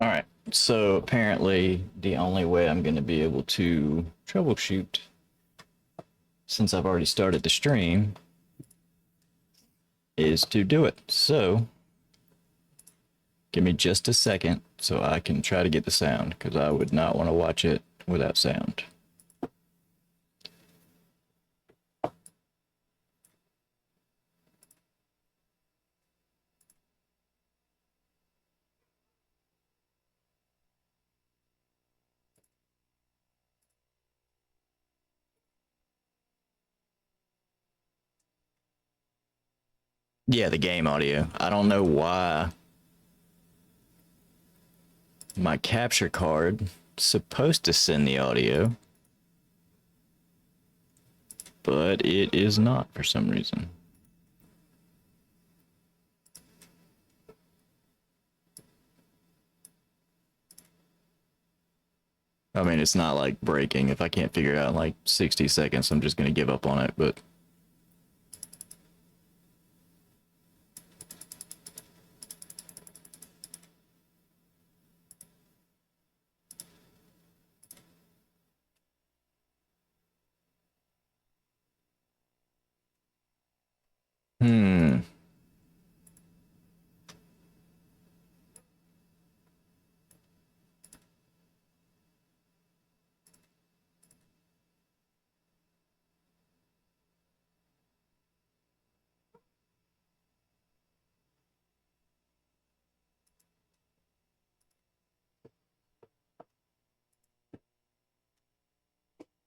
All right. So apparently, the only way I'm going to be able to troubleshoot, since I've already started the stream, is to do it. So give me just a second so I can try to get the sound because I would not want to watch it without sound. Yeah, the game audio. I don't know why my capture card is supposed to send the audio, but it is not for some reason. I mean, it's not like breaking. If I can't figure it out in like 60 seconds, I'm just going to give up on it, but hmm.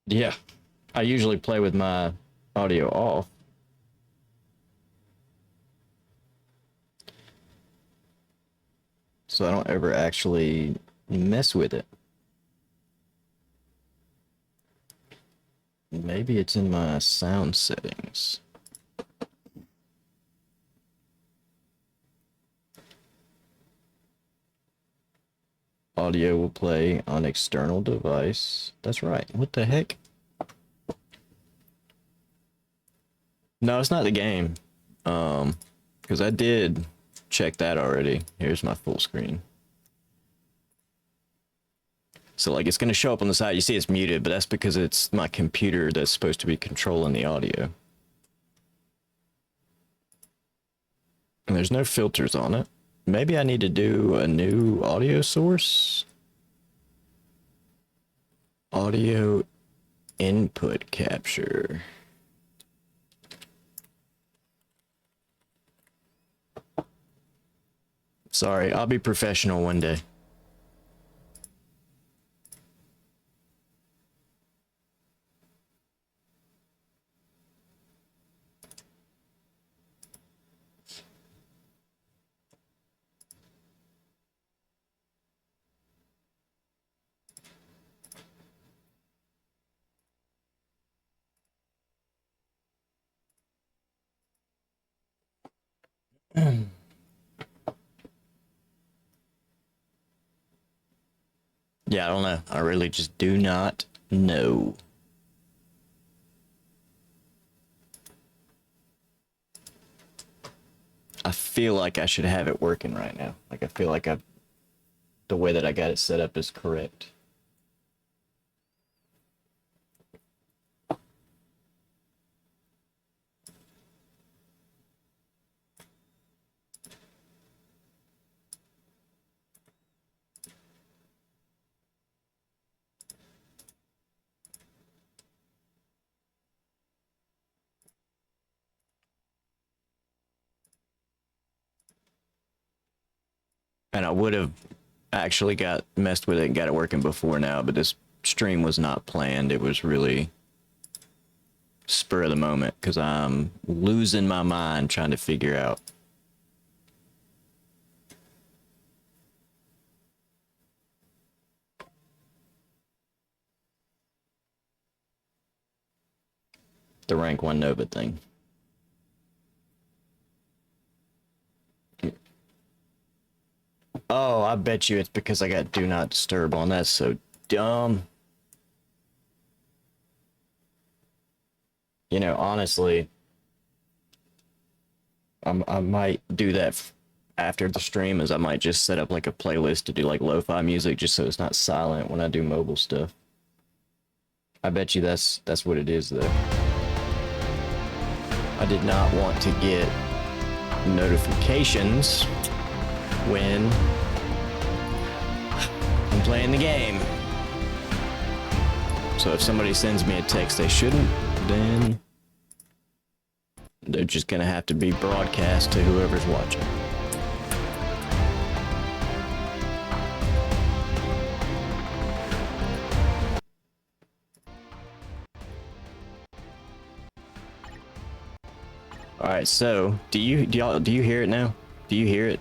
Yeah, I usually play with my audio off. So I don't ever actually mess with it. Maybe it's in my sound settings. Audio will play on external device. That's right. What the heck? No, it's not the game. Because I did check that already. Here's my full screen. So like it's gonna show up on the side. You see it's muted, but that's because it's my computer that's supposed to be controlling the audio. And there's no filters on it. Maybe I need to do a new audio source. Audio input capture. Sorry, I'll be professional one day. Yeah, I don't know. I really just do not know. I feel like I should have it working right now. Like I feel like the way that I got it set up is correct. And I would have actually got messed with it and got it working before now, but this stream was not planned. It was really spur of the moment because I'm losing my mind trying to figure out. The rank one Nova thing. Oh, I bet you it's because I got do not disturb on. That's so dumb. Honestly, I might do that after the stream is I might just set up like a playlist to do like lo-fi music just so it's not silent when I do mobile stuff. I bet you that's what it is though. I did not want to get notifications when I'm playing the game. So if somebody sends me a text they shouldn't, then they're just gonna have to be broadcast to whoever's watching. All right, so do you hear it now? Do you hear it?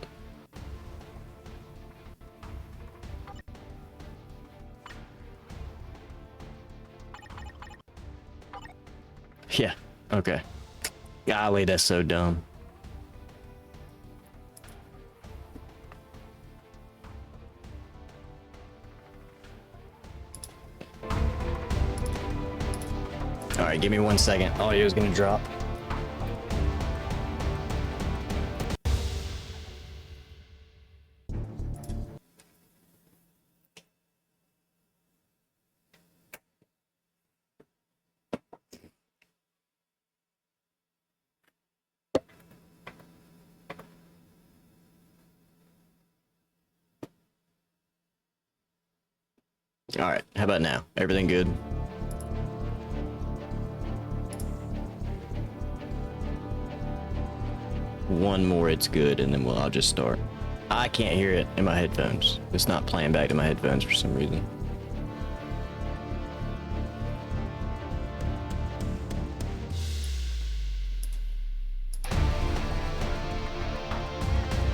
Yeah. Okay. Golly, that's so dumb. All right, give me 1 second. Audio's gonna drop. All right, how about now? Everything good? One more, it's good, and then I'll just start. I can't hear it in my headphones. It's not playing back to my headphones for some reason.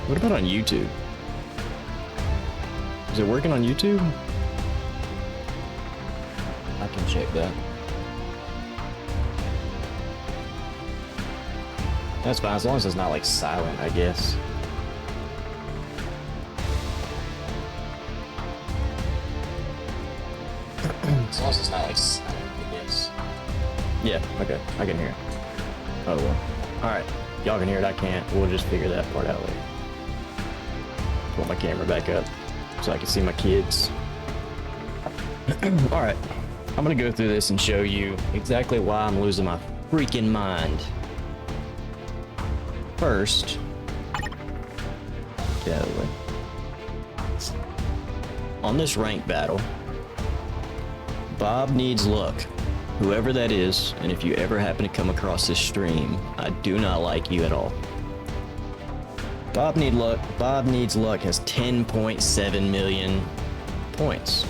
What about on YouTube? Is it working on YouTube? I can check that. That's fine, as long as it's not like silent, I guess. As long as it's not like silent, I guess. Yeah, okay, I can hear it. Oh well. Alright, y'all can hear it, I can't. We'll just figure that part out later. Put my camera back up so I can see my kids. Alright, I'm gonna go through this and show you exactly why I'm losing my freaking mind. First, get out of the way. On this rank battle, Bob needs luck. Whoever that is, and if you ever happen to come across this stream, I do not like you at all. Bob needs luck has 10.7 million points.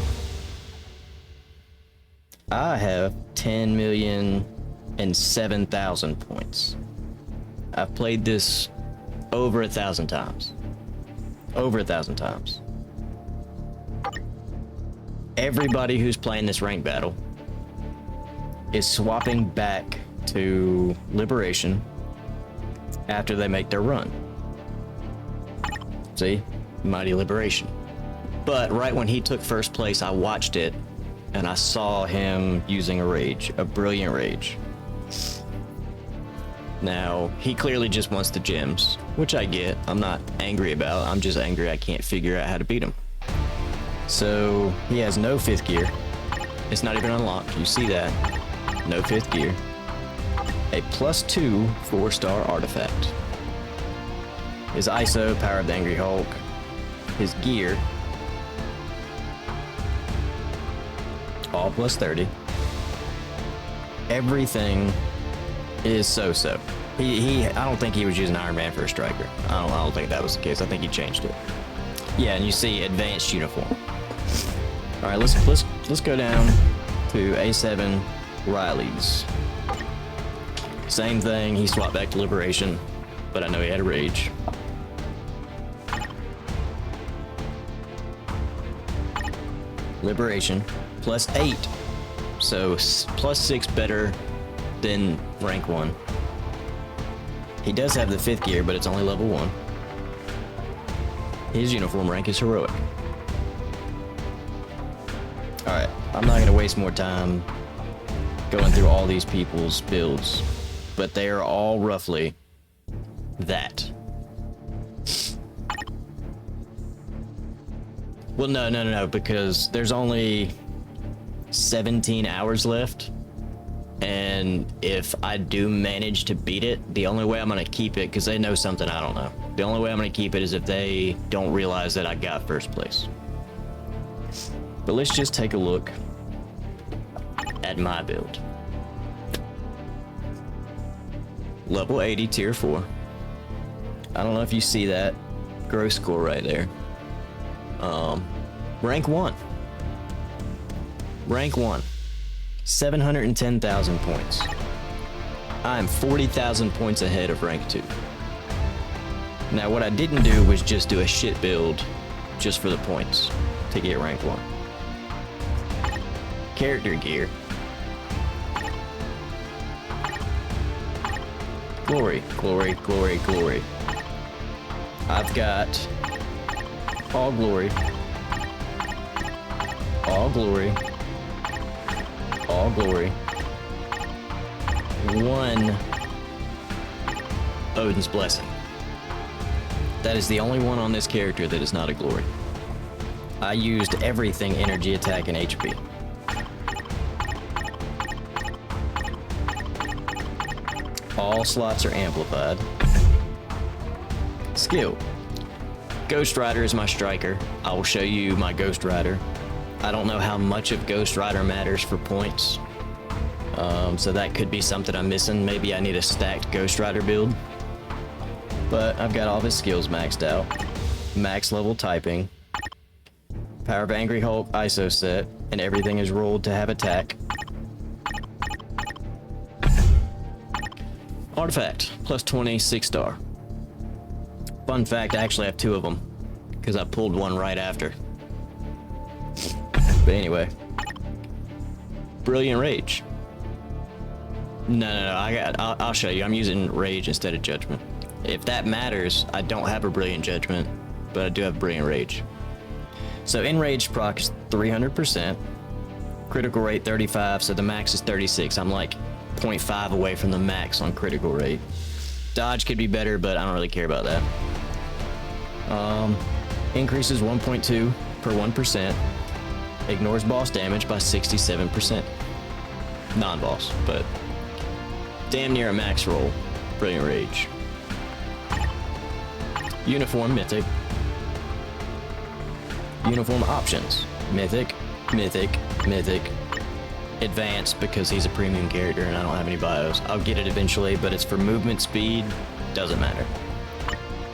I have 10,007,000 points. I've played this over 1,000 times. Over 1,000 times. Everybody who's playing this rank battle is swapping back to Liberation after they make their run. See? Mighty Liberation. But right when he took first place, I watched it and I saw him using a rage, a brilliant rage. Now, he clearly just wants the gems, which I get. I'm not angry about. I'm just angry I can't figure out how to beat him. So, he has no 5th gear. It's not even unlocked. You see that. No 5th gear. A +2 4-star artifact. His ISO, Power of the Angry Hulk. His gear. All +30. Everything is so-so. I don't think he was using Iron Man for a striker. I don't think that was the case. I think he changed it. Yeah, and you see advanced uniform. All right, let's go down to A7 Riley's. Same thing. He swapped back to Liberation, but I know he had a rage. Liberation +8, so +6 better than rank 1. He does have the 5th gear, but it's only level 1. His uniform rank is heroic. Alright, I'm not gonna waste more time going through all these people's builds, but they are all roughly that. Well, no, because there's only 17 hours left. And if I do manage to beat it, the only way I'm going to keep it, because they know something I don't know. The only way I'm going to keep it is if they don't realize that I got first place. But let's just take a look at my build. Level 80, tier 4. I don't know if you see that gross score right there. Rank 1. Rank 1. 710,000 points. I'm 40,000 points ahead of rank 2. Now what I didn't do was just do a shit build just for the points to get rank 1. Character gear. Glory, glory, glory, glory. I've got all glory, all glory, all glory, 1 Odin's Blessing. That is the only one on this character that is not a glory. I used everything energy, attack, and HP. All slots are amplified. Skill. Ghost Rider is my striker. I will show you my Ghost Rider. I don't know how much of Ghost Rider matters for points. So that could be something I'm missing. Maybe I need a stacked Ghost Rider build. But I've got all of his skills maxed out. Max level typing. Power of Angry Hulk ISO set. And everything is rolled to have attack. Artifact, plus 20, 6-star. Fun fact, I actually have 2 of them, because I pulled one right after. But anyway. Brilliant Rage. No, I'll show you. I'm using Rage instead of Judgment. If that matters, I don't have a Brilliant Judgment, but I do have Brilliant Rage. So Enraged proc is 300%. Critical rate 35, so the max is 36. I'm like 0.5 away from the max on critical rate. Dodge could be better, but I don't really care about that. Increases 1.2 per 1%. Ignores boss damage by 67%. Non-boss, but damn near a max roll. Brilliant Rage. Uniform Mythic. Uniform options. Mythic, Mythic, Mythic. Advanced because he's a premium character and I don't have any bios. I'll get it eventually, but it's for movement speed. Doesn't matter.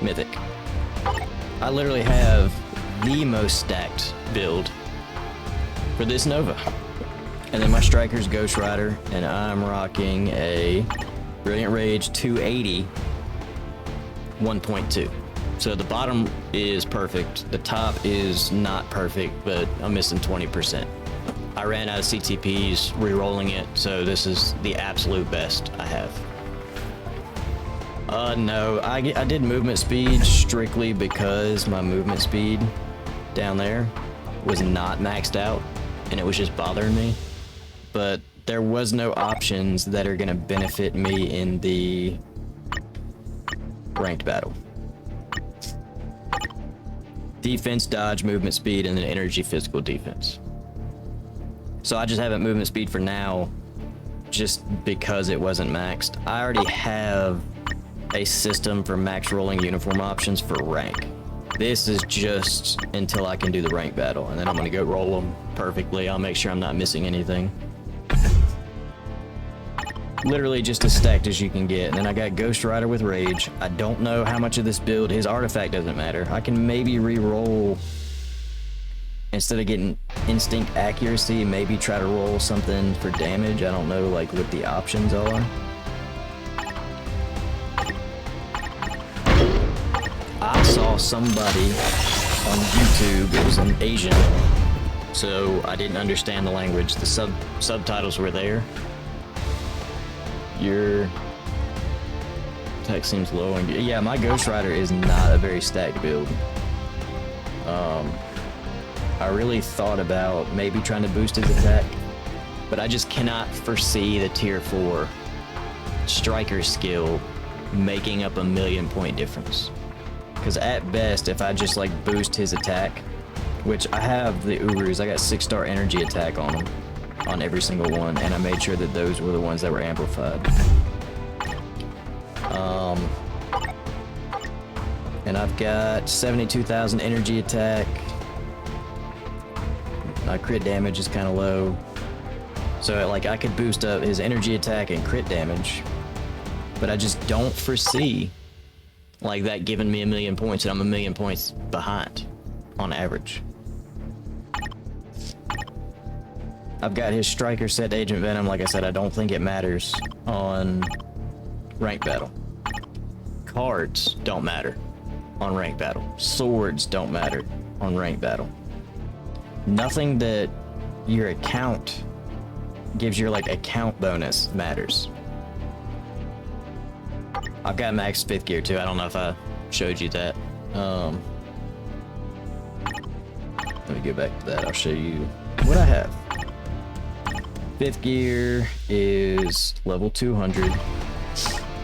Mythic. I literally have the most stacked build for this Nova. And then my striker's Ghost Rider, and I'm rocking a Brilliant Rage 280 1.2. So the bottom is perfect. The top is not perfect, but I'm missing 20%. I ran out of CTPs re-rolling it, so this is the absolute best I have. No, I did movement speed strictly because my movement speed down there was not maxed out, and it was just bothering me. But there was no options that are gonna benefit me in the ranked battle. Defense, dodge, movement speed, and then energy, physical, defense. So I just have it movement speed for now, just because it wasn't maxed. I already have a system for max rolling uniform options for rank. This is just until I can do the rank battle, and then I'm gonna go roll them perfectly. I'll make sure I'm not missing anything. Literally just as stacked as you can get. And then I got Ghost Rider with Rage. I don't know how much of this build, his artifact doesn't matter. I can maybe re-roll, instead of getting instinct accuracy, maybe try to roll something for damage. I don't know like what the options are. I saw somebody on YouTube, it was an Asian, so I didn't understand the language. The subtitles were there. Your attack seems low, and yeah, my Ghost Rider is not a very stacked build. I really thought about maybe trying to boost his attack, but I just cannot foresee the tier 4 striker skill making up a 1,000,000 point difference. Because at best, if I just like boost his attack which I have the Urus. I got 6-star energy attack on them, on every single one, and I made sure that those were the ones that were amplified. And I've got 72,000 energy attack. My crit damage is kind of low. So, like, I could boost up his energy attack and crit damage, but I just don't foresee, like, that giving me 1,000,000 points, and I'm 1,000,000 points behind, on average. I've got his Striker set to Agent Venom. Like I said, I don't think it matters on Rank Battle. Cards don't matter on Rank Battle. Swords don't matter on Rank Battle. Nothing that your account gives your, like, account bonus matters. I've got max 5th gear too. I don't know if I showed you that. Let me go back to that. I'll show you what I have. 5th gear is level 200,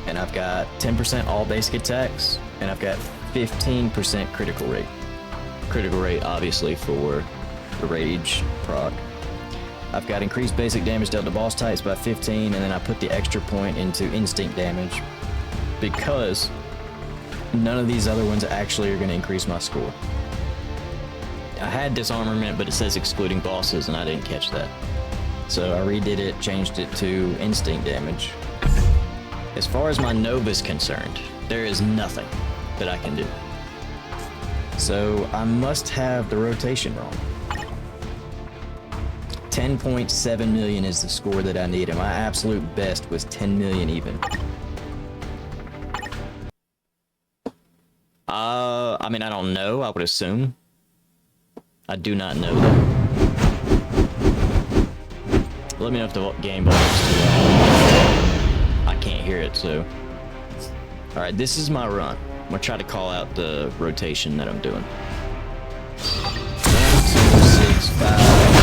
and I've got 10% all basic attacks, and I've got 15% critical rate. Critical rate, obviously, for the Rage proc. I've got increased basic damage dealt to boss types by 15, and then I put the extra point into instinct damage, because none of these other ones actually are going to increase my score. I had disarmament, but it says excluding bosses, and I didn't catch that. So I redid it, changed it to instinct damage. As far as my Nova's concerned, there is nothing that I can do. So I must have the rotation wrong. 10.7 million is the score that I need, and my absolute best was 10 million even. I mean, I don't know. I would assume. I do not know that. Let me know if the game volume is too loud. I can't hear it, so. Alright, this is my run. I'm gonna try to call out the rotation that I'm doing. 1, 2, 6, 5.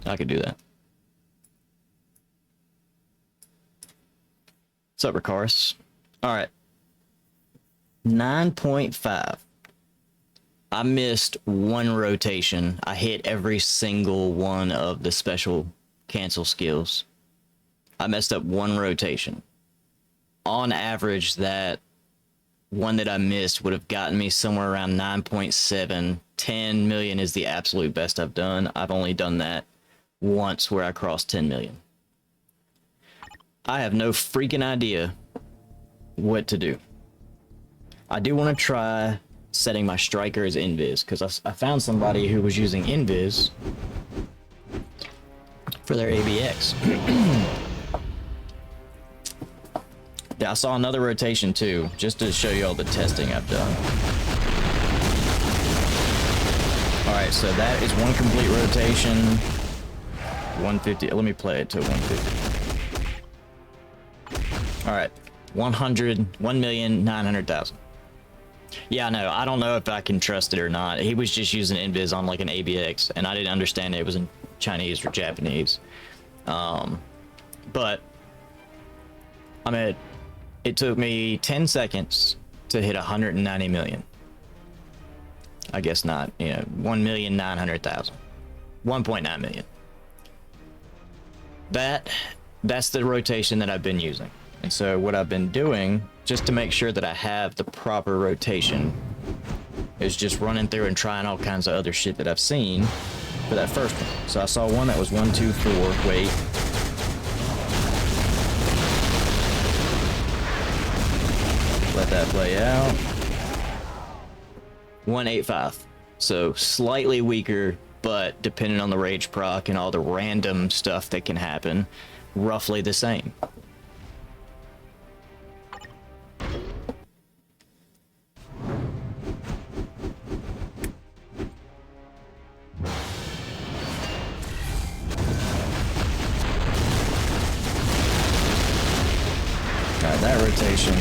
I could do that. What's up, Guitarist? Alright. 9.5. I missed one rotation. I hit every single one of the special cancel skills. I messed up one rotation. On average, that one that I missed would have gotten me somewhere around 9.7. 10 million is the absolute best I've done. I've only done that once where I crossed 10 million. I have no freaking idea what to do. I do want to try setting my striker as invis, because I found somebody who was using invis for their ABX. Yeah, I saw another rotation too, just to show you all the testing I've done. Alright, so that is one complete rotation. 150. Let me play it to 150. Alright, 1,900,000. Yeah, no, I don't know if I can trust it or not. He was just using invis on like an ABX, and I didn't understand it was in Chinese or Japanese. But I mean, it took me 10 seconds to hit 190 million. I guess not, you know, 1,900,000. 1.9 million. That's the rotation that I've been using. And so what I've been doing, just to make sure that I have the proper rotation, is just running through and trying all kinds of other shit that I've seen for that first one. So I saw one that was 1, 2, 4, wait. Let that play out. 185. So slightly weaker, but depending on the rage proc and all the random stuff that can happen, roughly the same. That rotation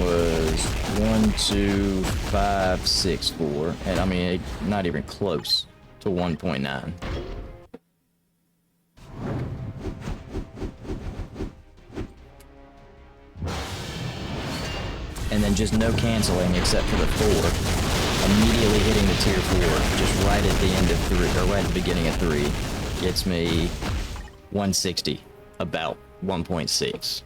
was 1, 2, 5, 6, 4, and I mean, not even close to 1.9. And then just no canceling except for the 4. Immediately hitting the tier 4, just right at the end of 3, or right at the beginning of 3, gets me 160, about 1.6.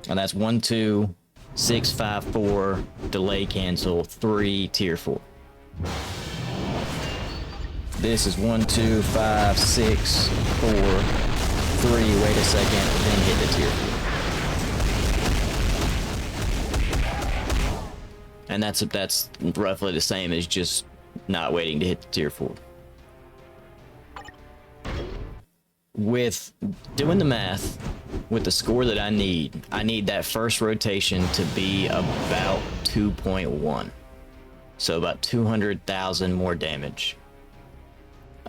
And that's 1, 2, 6, 5, 4, delay cancel, 3, tier 4. This is 1, 2, 5, 6, 4, 3, wait a second, then hit the tier 4. And that's roughly the same as just not waiting to hit the tier 4. With doing the math, with the score that I need that first rotation to be about 2.1. So about 200,000 more damage.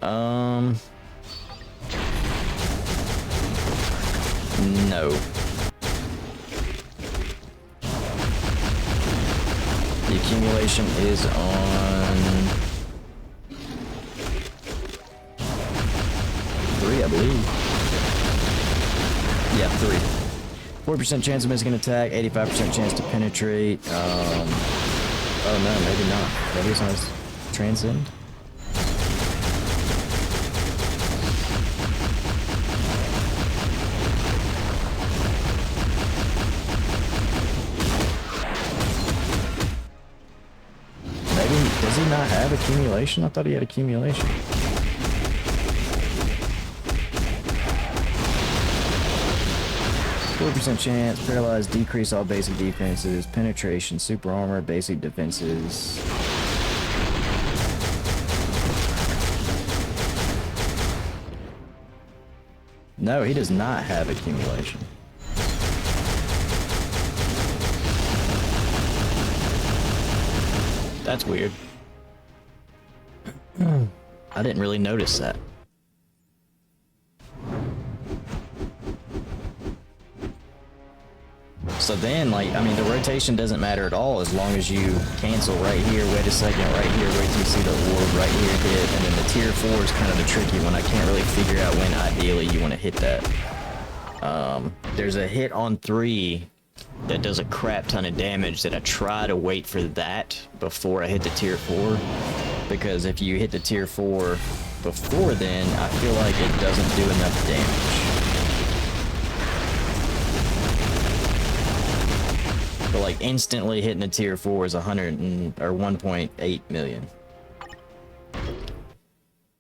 No. The accumulation is on 3, I believe. Yeah, 3. 4% chance of missing an attack, 85% chance to penetrate. Oh no, maybe not. Maybe it's not transcend. Maybe, does he not have accumulation? I thought he had accumulation. % chance, paralyze, decrease all basic defenses, penetration, super armor, basic defenses. No, he does not have accumulation. That's weird. I didn't really notice that. So then, like, I mean, the rotation doesn't matter at all as long as you cancel right here, wait a second, right here, wait till you see the orb, right here, hit, and then the tier 4 is kind of the tricky one. I can't really figure out when ideally you want to hit that. There's a hit on 3 that does a crap ton of damage that I try to wait for that before I hit the tier 4, because if you hit the tier 4 before then, I feel like it doesn't do enough damage. But like instantly hitting a tier 4 is 1.8 million.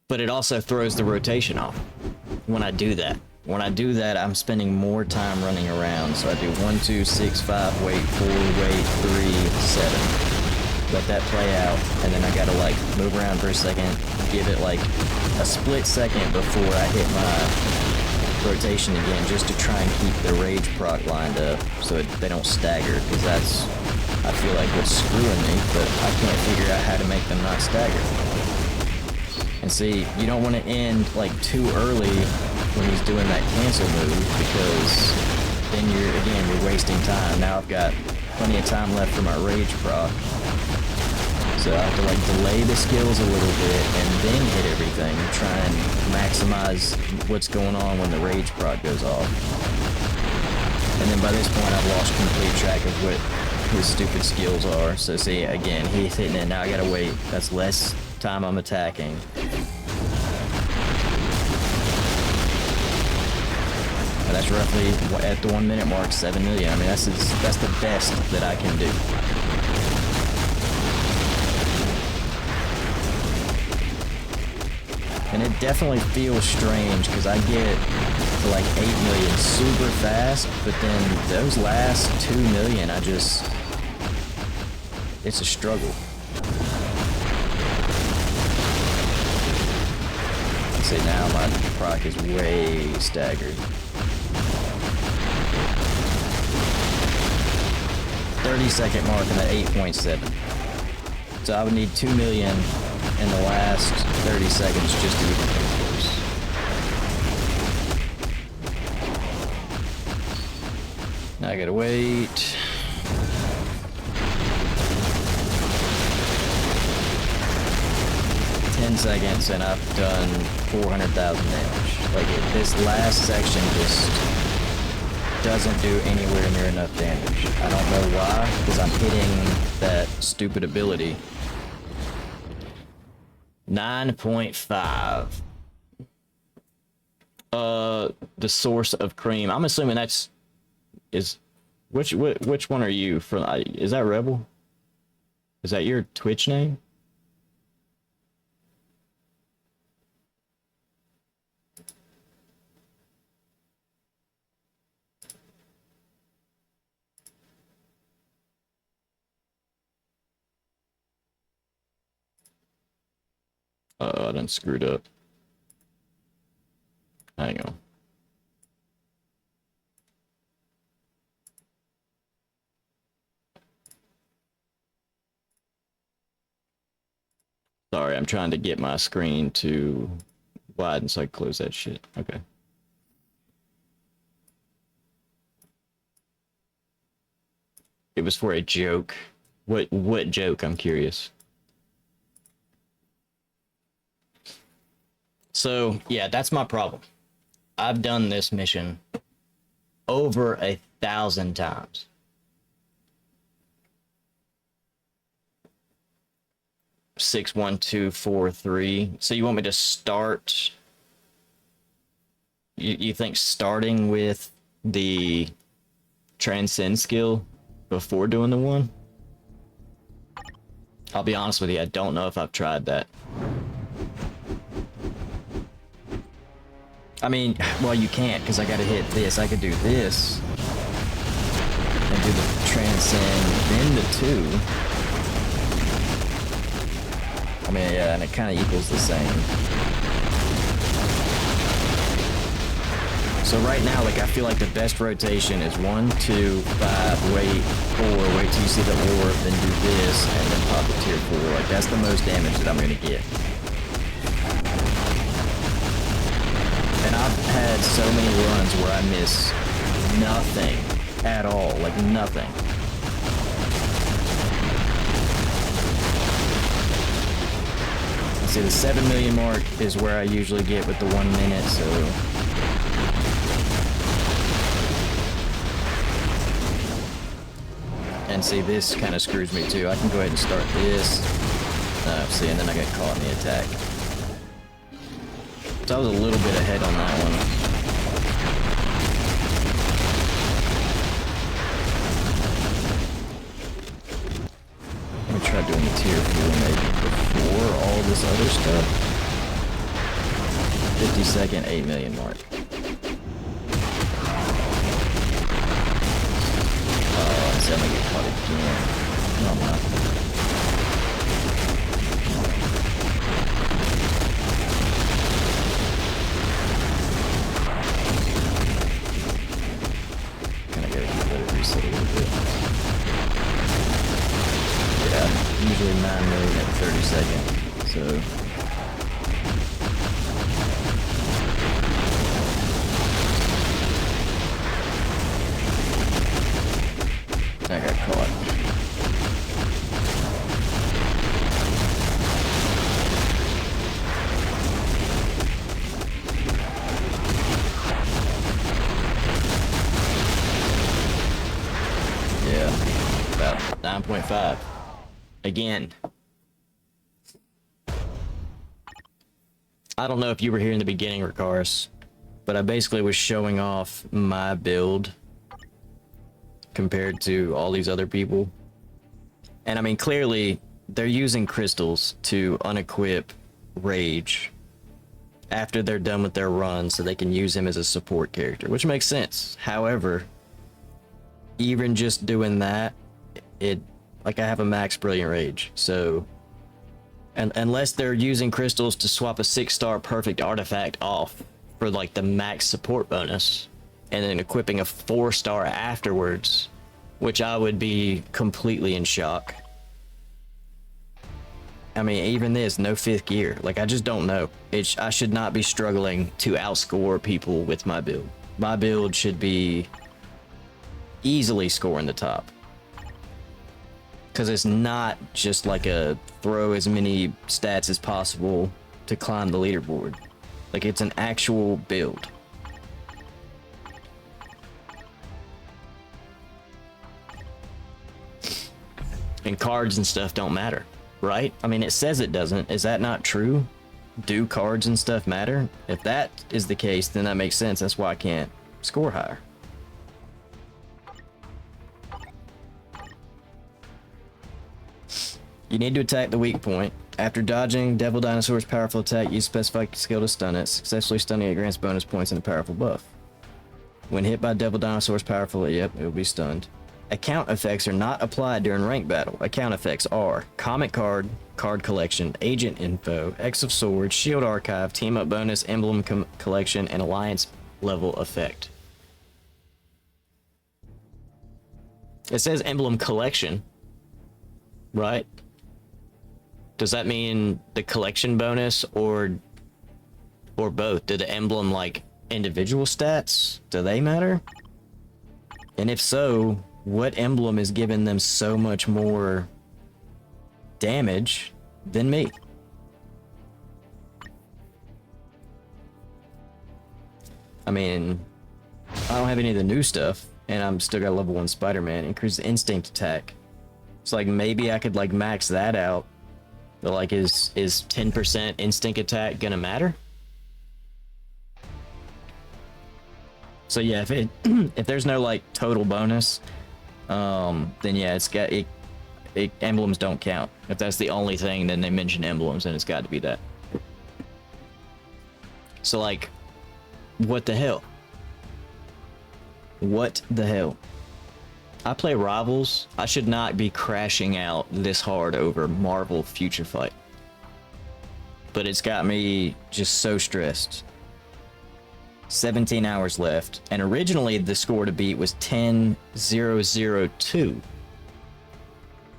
But it also throws the rotation off when I do that. when I do that, I'm spending more time running around. So I do 1, 2, 6, 5, wait, 4, wait, 3, 7. Let that play out, and then I gotta like move around for a second, give it like a split second before I hit my rotation again, just to try and keep the rage proc lined up so they don't stagger, because that's, I feel like, what's screwing me, but I can't figure out how to make them not stagger. And see, you don't want to end like too early when he's doing that cancel move, because then you're wasting time. Now I've got plenty of time left for my rage proc. So I have to like delay the skills a little bit and then hit everything, try and maximize what's going on when the rage proc goes off. And then by this point I've lost complete track of what his stupid skills are. So see, again, he's hitting it, now I gotta wait. That's less time I'm attacking. And that's roughly, at the 1 minute mark, 7 million. I mean, that's the best that I can do. And it definitely feels strange, because I get to like 8 million super fast, but then those last 2 million, it's a struggle. See, now my proc is way staggered. 30-second mark on the 8.7. So I would need 2 million in the last 30 seconds just to even come close. Now I gotta wait. Seconds and I've done 400,000 damage. Like, this last section just doesn't do anywhere near enough damage. I don't know why, because I'm hitting that stupid ability. 9.5. The source of cream. I'm assuming which one are you from? Is that Rebel? Is that your Twitch name? I done screwed up. Hang on. Sorry, I'm trying to get my screen to widen so I can close that shit. Okay. It was for a joke. What joke? I'm curious. So, yeah, that's my problem. I've done this mission over 1,000 times. Six, 1, 2, 4, 3. So you want me to start? You think starting with the transcend skill before doing the one? I'll be honest with you, I don't know if I've tried that. I mean, well, you can't, because I gotta hit this. I could do this and do the transcend, then the 2. I mean, yeah, and it kind of equals the same. So right now, like, I feel like the best rotation is 1, 2, 5, wait, 4, wait till you see the orb, then do this, and then pop the tier 4. Like, that's the most damage that I'm gonna get. And I've had so many runs where I miss nothing at all, like nothing. See, the 7 million mark is where I usually get with the 1 minute, so... And see, this kind of screws me too. I can go ahead and start this. See, and then I get caught in the attack. So I was a little bit ahead on that one. Let me try doing the tier 4 maybe before all this other stuff. 50-second, 8 million mark. said I'm gonna get caught again. Oh my. Kinda gotta let it reset a little bit. Yeah, usually 9 million at 30 seconds, so. I got caught. Yeah, about 9.5. Again. I don't know if you were here in the beginning, Ricars, but I basically was showing off my build compared to all these other people. And I mean, clearly they're using crystals to unequip Rage after they're done with their run so they can use him as a support character, which makes sense. However, even just doing that, like I have a max brilliant Rage, so unless they're using crystals to swap a 6-star perfect artifact off for like the max support bonus and then equipping a 4-star afterwards, which I would be completely in shock. I mean, even this, no 5th gear. Like, I just don't know. I should not be struggling to outscore people with my build. My build should be easily scoring the top. Because it's not just like a throw as many stats as possible to climb the leaderboard. Like, it's an actual build. And cards and stuff don't matter, right? I mean, it says it doesn't. Is that not true? Do cards and stuff matter? If that is the case, then that makes sense. That's why I can't score higher. You need to attack the weak point. After dodging Devil Dinosaur's powerful attack, use specified skill to stun it. Successfully stunning it grants bonus points and a powerful buff. When hit by Devil Dinosaur's powerful, yep, it will be stunned. Account effects are not applied during ranked battle. Account effects are Comic Card, Card Collection, Agent Info, X of Swords, Shield Archive, Team Up Bonus, Emblem Collection, and Alliance Level Effect. It says Emblem Collection, right? Does that mean the collection bonus or both? Do the emblem like individual stats? Do they matter? And if so, what emblem is giving them so much more damage than me? I mean, I don't have any of the new stuff, and I'm still got level 1 Spider-Man. Increase instinct attack. So like maybe I could like max that out. But like is 10% instinct attack gonna matter? So yeah, if there's no like total bonus, then yeah, it's got emblems don't count. If that's the only thing, then they mention emblems, and it's got to be that. So like, what the hell? What the hell? I play Rivals. I should not be crashing out this hard over Marvel Future Fight. But it's got me just so stressed. 17 hours left, and originally the score to beat was 10-0-0-2.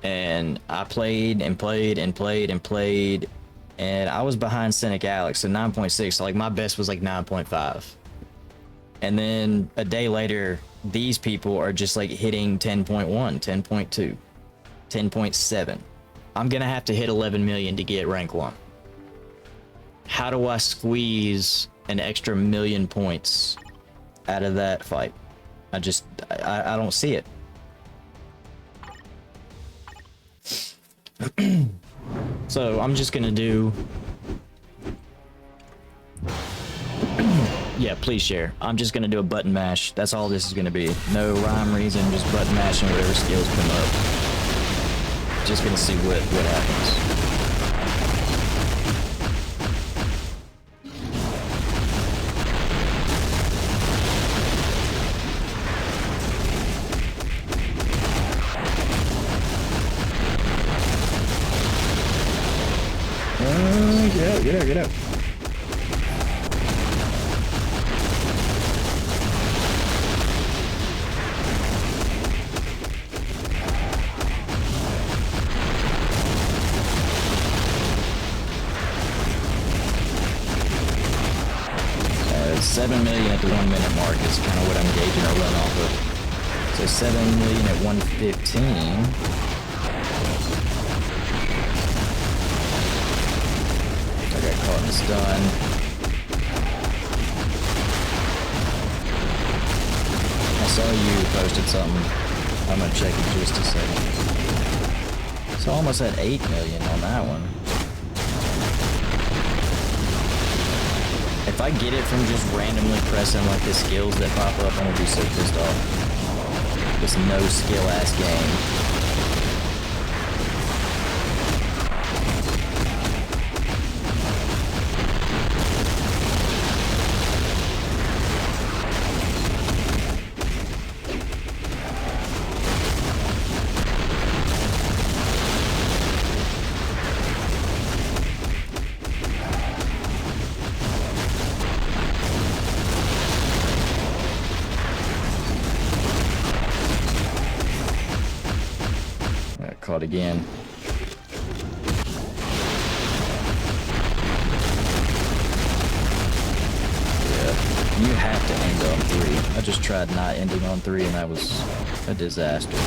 And I played and played and played and played, and I was behind Cynic Alex, so 9.6, so like my best was like 9.5. And then a day later, these people are just like hitting 10.1, 10.2, 10.7. I'm gonna have to hit 11 million to get rank 1. How do I squeeze an extra 1 million points out of that fight? I don't see it. So I'm just gonna do yeah, please share. I'm just gonna do a button mash. That's all this is gonna be. No rhyme, reason, just button mashing whatever skills come up. Just gonna see what happens. Get out, get out. It's 7 million at the 1 minute mark is kind of what I'm gauging our run off of. So 7 million at 115. I got caught in the stun. I saw you posted something. I'm gonna check it just a second. So almost at 8 million on that one. If I get it from just randomly pressing like the skills that pop up, I'm gonna be so pissed off. This no skill ass game. Caught again. Yeah, you have to end on 3. I just tried not ending on 3 and that was a disaster.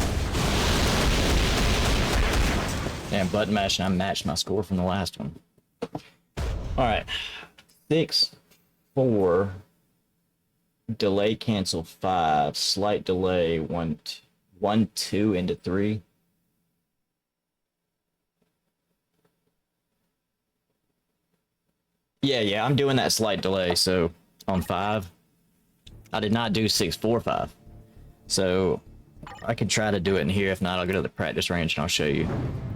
Damn, button mash, and I matched my score from the last one. Alright. 6, 4, delay cancel 5, slight delay 1, 2 into 3. Yeah, I'm doing that slight delay, so on 5. I did not do 6, 4, 5. So I could try to do it in here. If not, I'll go to the practice range and I'll show you.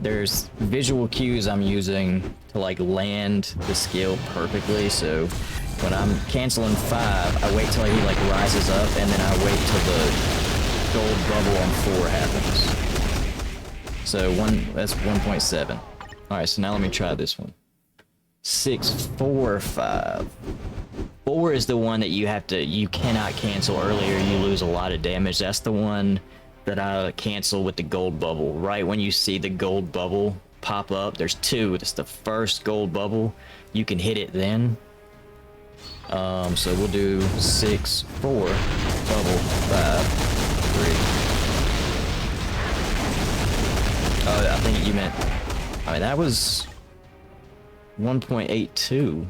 There's visual cues I'm using to like land the skill perfectly. So when I'm canceling 5, I wait till he like rises up and then I wait till the gold bubble on 4 happens. So that's 1.7. All right, so now let me try this one. 6, 4, 5. 4 is the one that you cannot cancel earlier. You lose a lot of damage. That's the one that I cancel with the gold bubble. Right when you see the gold bubble pop up, there's 2. It's the first gold bubble. You can hit it then. So we'll do 6, 4, bubble, 5, 3. Oh, I think you meant. I mean, that was 1.82,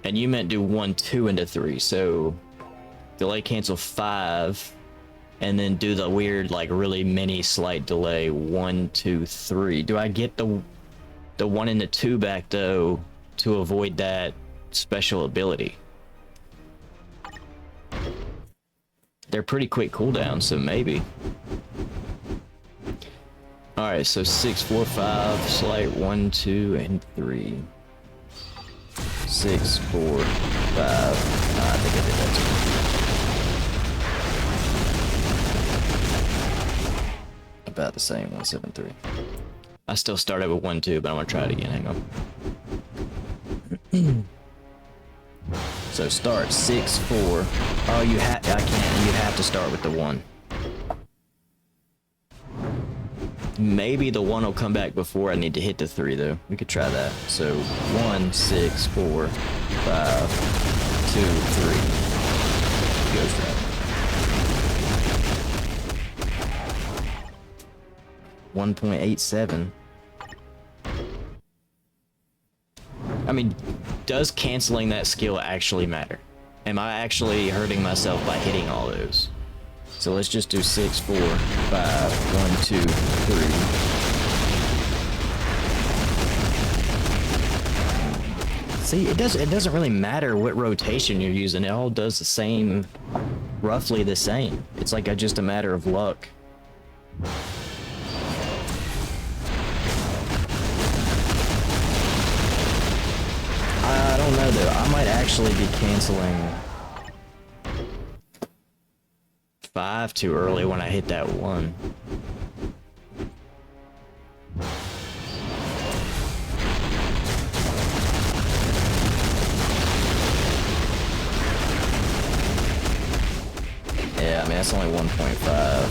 and you meant do 1, 2 into 3, so delay cancel 5 and then do the weird like really mini slight delay 1, 2, 3. Do I get the 1 and the 2 back though to avoid that special ability? They're pretty quick cooldowns, so maybe. Alright, so 6, 4, 5, slight 1, 2, and 3. 6, 4, 5. I think I did that too. About the same, 1, 7, 3. I still started with 1, 2, but I'm gonna try it again. Hang on. So start 6, 4. Oh, I can't. You have to start with the 1. Maybe the 1 will come back before I need to hit the 3 though. We could try that. So 1, 6, 4, 5, 2, 3. Ghost Rider. 1.87. I mean, does canceling that skill actually matter? Am I actually hurting myself by hitting all those? So let's just do 6, 4, 5, 1, 2, 3. See, it doesn't really matter what rotation you're using. It all does the same, roughly the same. It's like just a matter of luck. I don't know though. I might actually be canceling 5 too early when I hit that 1. that's only 1.5.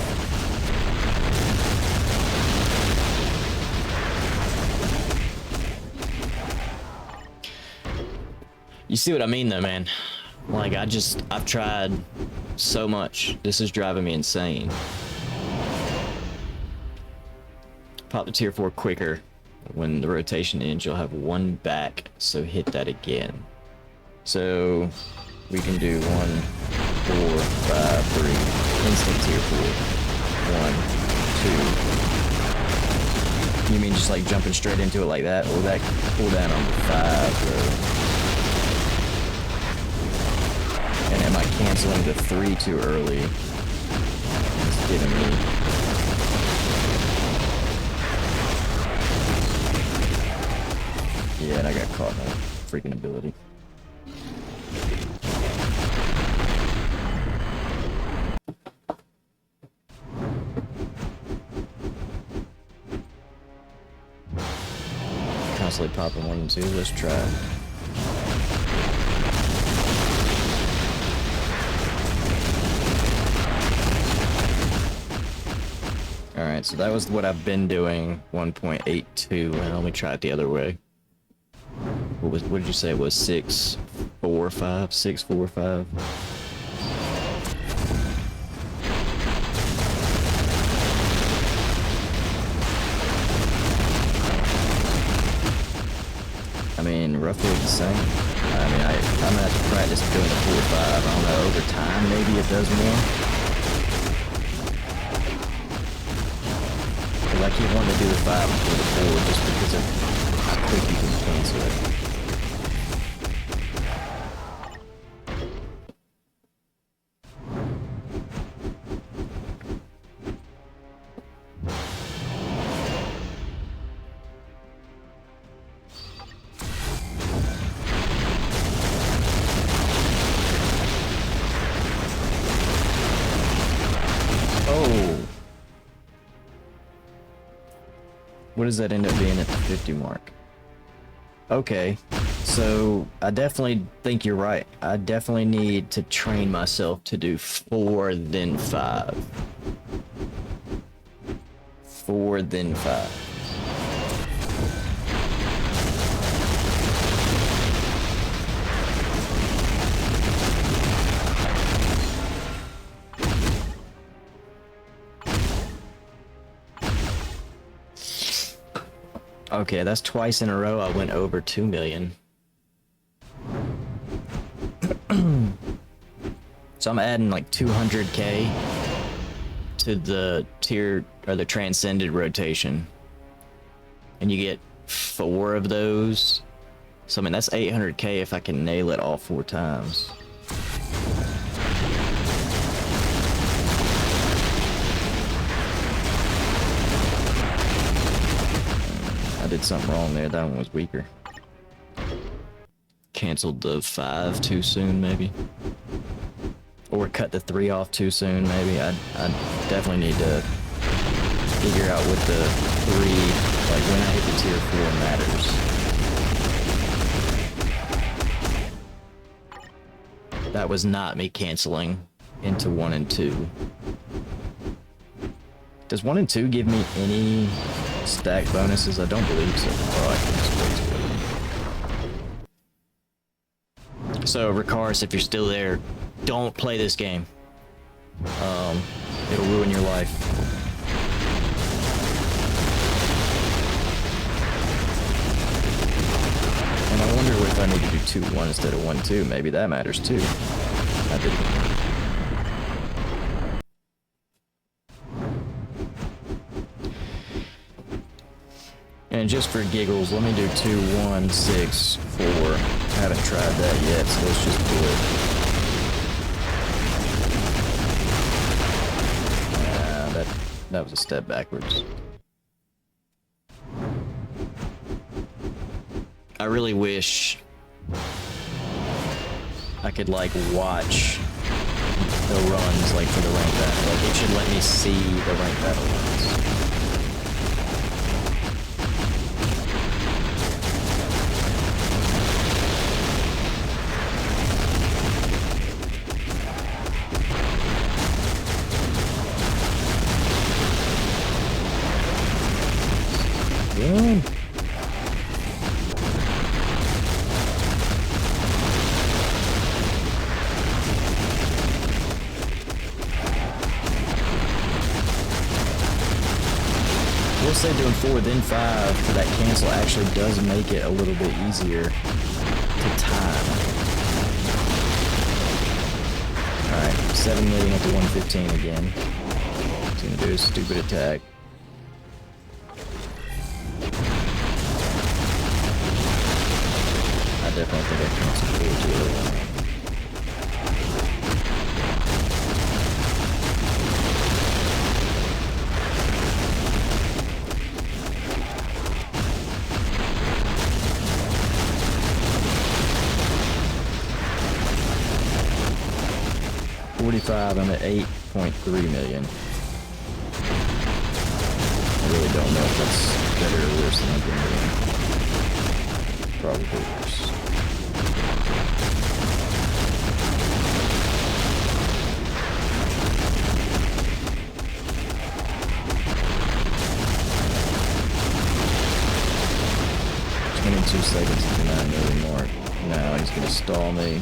You see what I mean though, man? Like, I've tried so much. This is driving me insane. Pop the tier 4 quicker. When the rotation ends, you'll have one back, so hit that again. So we can do 1, 4, 5, 3. Instant tier 4. 1, 2. You mean just like jumping straight into it like that? Or that pull down on the 5, bro. And am I canceling the 3 too early? It's giving me... Yeah, and I got caught in that freaking ability. Constantly popping 1 and 2. Let's try. Alright, so that was what I've been doing, 1.82, and let me try it the other way. What did you say it was? 6, 4, 5? 6, 4, 5? I mean, roughly the same. I mean, I'm gonna have to practice doing the 4, 5. I don't know, over time maybe it does more. Because I keep wanting to do the 5 before the 4 just because of how quick you can cancel it. What does that end up being at the 50 mark? Okay, so I definitely think you're right. I definitely need to train myself to do 4, then 5. 4, then 5. Okay, that's twice in a row I went over 2 million. So I'm adding like 200k to the tier or the transcended rotation. And you get 4 of those. So I mean that's 800k if I can nail it all 4 times. I did something wrong there. That one was weaker. Canceled the 5 too soon, maybe. Or cut the 3 off too soon, maybe. I definitely need to figure out what the 3, like when I hit the tier 4 matters. That was not me canceling into 1 and 2. Does 1 and 2 give me any stack bonuses? I don't believe so. Oh, I can switch. So, Ricardus, if you're still there, don't play this game. It'll ruin your life. And I wonder if I need to do 2-1 instead of 1-2. Maybe that matters too. I didn't. And just for giggles, let me do 2, 1, 6, 4. Haven't tried that yet, so let's just do it. That was a step backwards. I really wish I could like watch the runs like for the rank battle. Like it should let me see the rank battle runs. say doing 4 then 5 for that cancel actually does make it a little bit easier to time. Alright, 7 million up to 115 again. He's gonna do his stupid attack. I definitely think I canceled 4 too early. I'm at 8.3 million. I really don't know if that's better or worse than I've been doing. Probably worse. Two seconds to the 9 million mark. Now he's gonna stall me.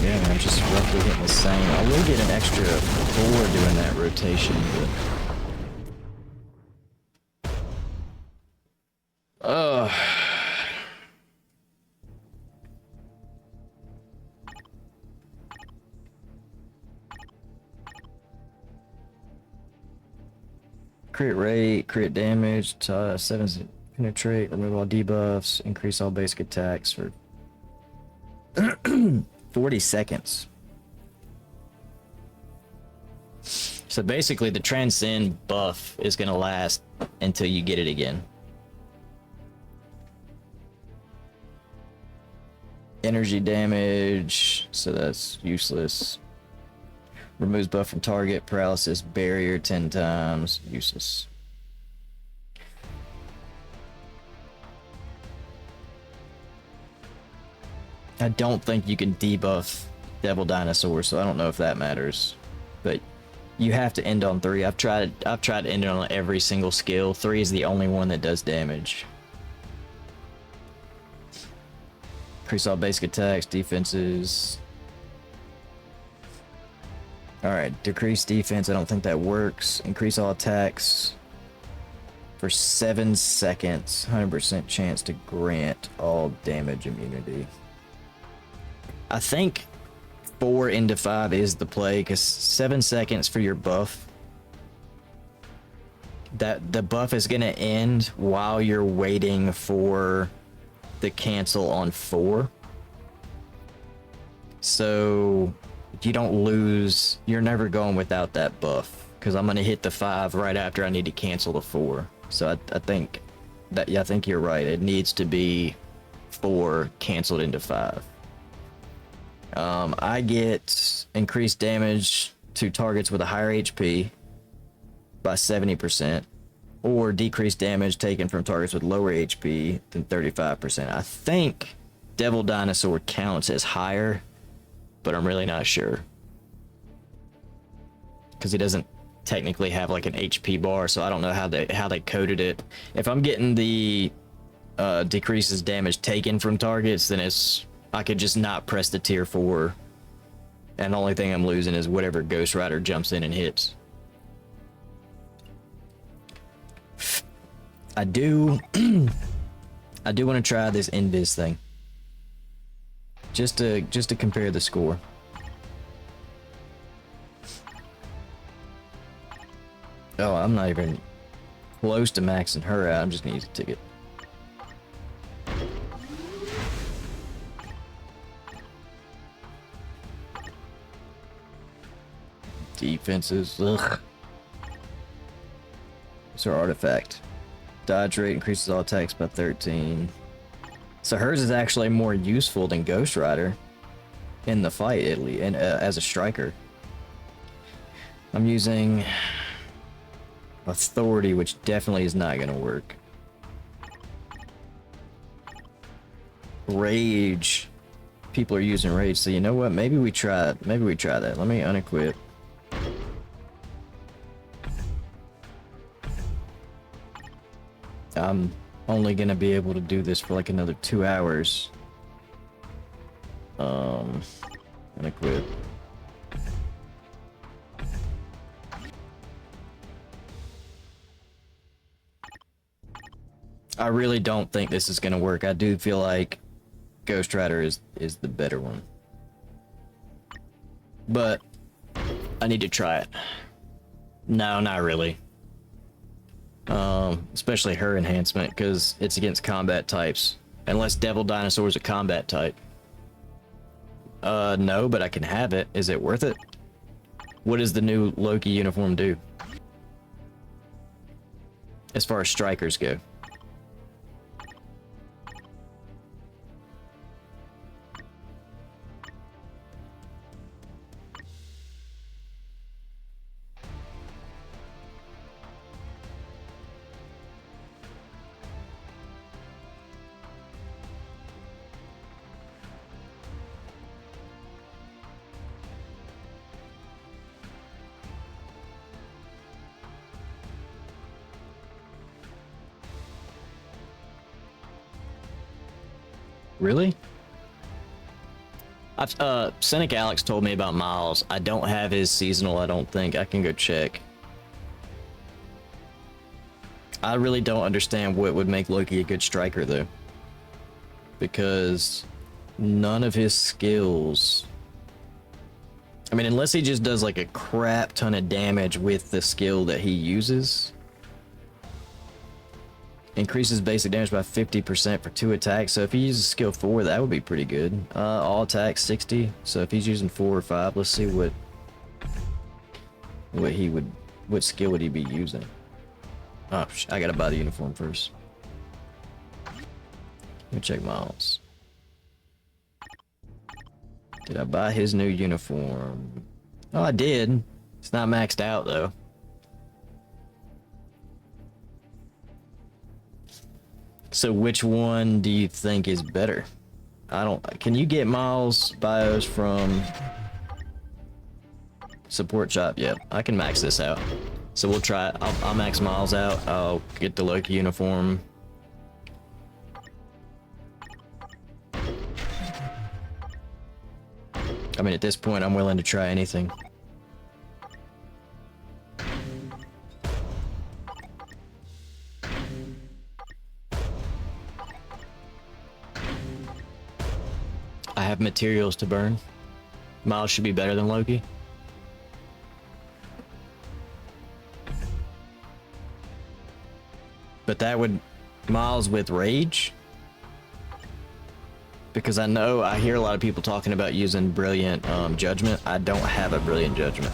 Yeah, man, I'm just roughly hitting the same. I will get an extra 4 doing that rotation, but... Crit rate, crit damage, 7 penetrate, remove all debuffs, increase all basic attacks for 40 seconds. So basically the transcend buff is going to last until you get it again. Energy damage, so that's useless. Removes buff from target, paralysis, barrier 10 times, useless. I don't think you can debuff Devil Dinosaur, so I don't know if that matters. But you have to end on 3. I've tried to end it on every single skill. 3 is the only one that does damage. Increase all basic attacks, defenses. Alright, decrease defense, I don't think that works. Increase all attacks for 7 seconds. 100% chance to grant all damage immunity. I think 4 into 5 is the play, because 7 seconds for your buff. The buff is going to end while you're waiting for the cancel on 4. So you don't lose, you're never going without that buff, because I'm going to hit the 5 right after I need to cancel the 4. So I think that, yeah, I think you're right. It needs to be 4 canceled into 5. I get increased damage to targets with a higher HP by 70%, or decreased damage taken from targets with lower HP than 35%. I think Devil Dinosaur counts as higher, but I'm really not sure, because he doesn't technically have like an HP bar, so I don't know how they coded it. If I'm getting the decreases damage taken from targets, then I could just not press the tier 4, and the only thing I'm losing is whatever Ghost Rider jumps in and hits. I do want to try this invis thing, just to compare the score. Oh, I'm not even close to maxing her out. I'm just gonna use a ticket. Defenses, ugh. It's her artifact. Dodge rate increases all attacks by 13. So hers is actually more useful than Ghost Rider in the fight, Italy, and as a striker. I'm using Authority, which definitely is not gonna work. Rage. People are using Rage, so you know what? Maybe we try that. Let me unequip. I'm only gonna be able to do this for like another 2 hours. Gonna quit. I really don't think this is gonna work. I do feel like Ghost Rider is the better one. But I need to try it. No, not really. Especially her enhancement, because it's against combat types. Unless Devil Dinosaur is a combat type. No, but I can have it. Is it worth it? What does the new Loki uniform do? As far as strikers go. Really? Cynic Alex told me about Miles. I don't have his seasonal, I don't think. I can go check. I really don't understand what would make Loki a good striker, though. Because none of his skills... I mean, unless he just does like a crap ton of damage with the skill that he uses... Increases basic damage by 50% for 2 attacks. So if he uses skill 4, that would be pretty good. All attacks 60. So if he's using 4 or 5, let's see what skill would he be using? Oh, I gotta buy the uniform first. Let me check Miles. Did I buy his new uniform? Oh, I did. It's not maxed out though. So which one do you think is better? Can you get Miles bios from support shop? Yep, I can max this out. So we'll try it. I'll max Miles out. I'll get the Loki uniform. I mean, at this point, I'm willing to try anything. I have materials to burn. Miles should be better than Loki. But that would... Miles with Rage? Because I hear a lot of people talking about using Brilliant Judgment. I don't have a Brilliant Judgment.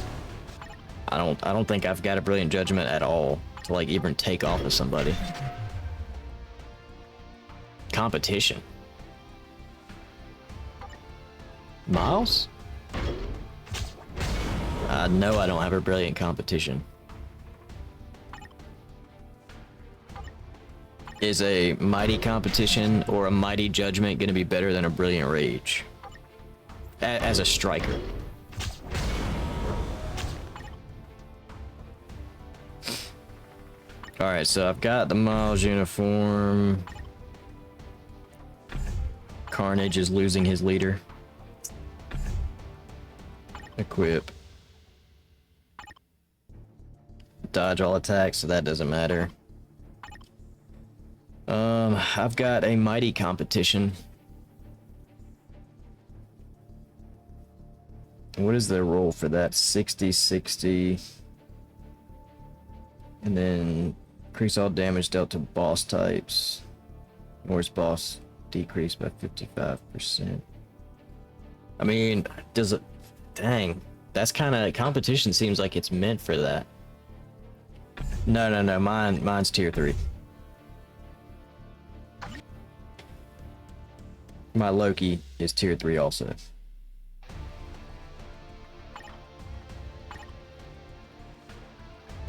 I don't think I've got a Brilliant Judgment at all to like even take off of somebody. Competition. Miles? No, I don't have a Brilliant Competition. Is a Mighty Competition or a Mighty Judgment gonna be better than a Brilliant Rage? As a striker. Alright, so I've got the Miles uniform. Carnage is losing his leader. Equip. Dodge all attacks, so that doesn't matter. I've got a Mighty Competition. What is the roll for that? 60, 60. And then increase all damage dealt to boss types. Where's boss decreased by 55%? I mean, does it... Dang. That's kind of... Competition seems like it's meant for that. No. Mine's tier 3. My Loki is tier 3 also.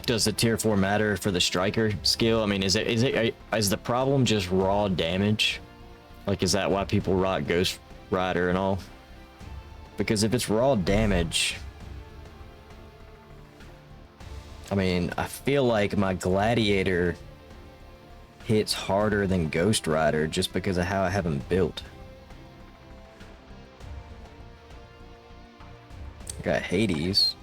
Does the tier 4 matter for the striker skill? I mean, is the problem just raw damage? Like, is that why people rock Ghost Rider and all? Because if it's raw damage, I mean, I feel like my Gladiator, hits harder than Ghost Rider just because of how I have them built. I got Hades.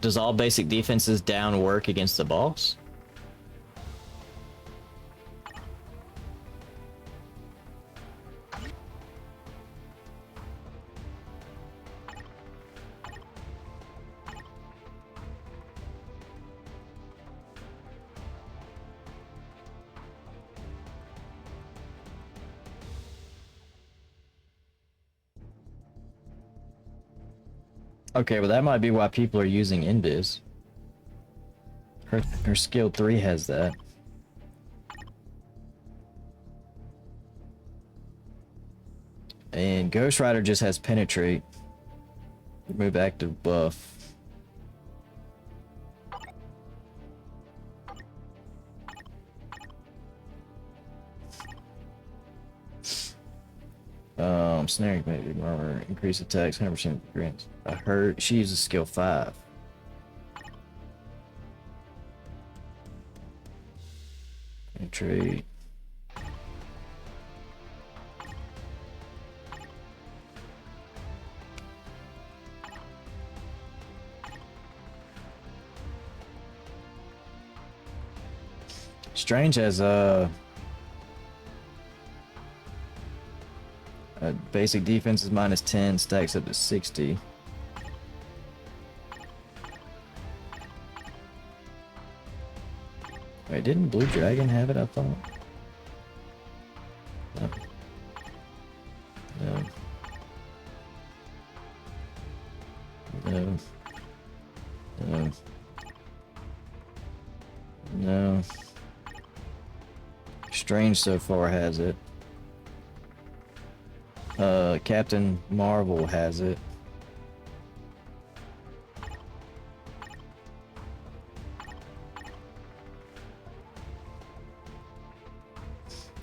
Does all basic defenses down work against the boss? Okay, well that might be why people are using Invis. Her skill 3 has that. And Ghost Rider just has Penetrate. Move active buff. Snaring maybe murmur, increase attacks, 100% grants. She uses skill 5. Penetrate. Strange has basic defense is -10, stacks up to 60. Wait, didn't Blue Dragon have it, I thought? No. No. No. No. No. Strange so far has it. Captain Marvel has it.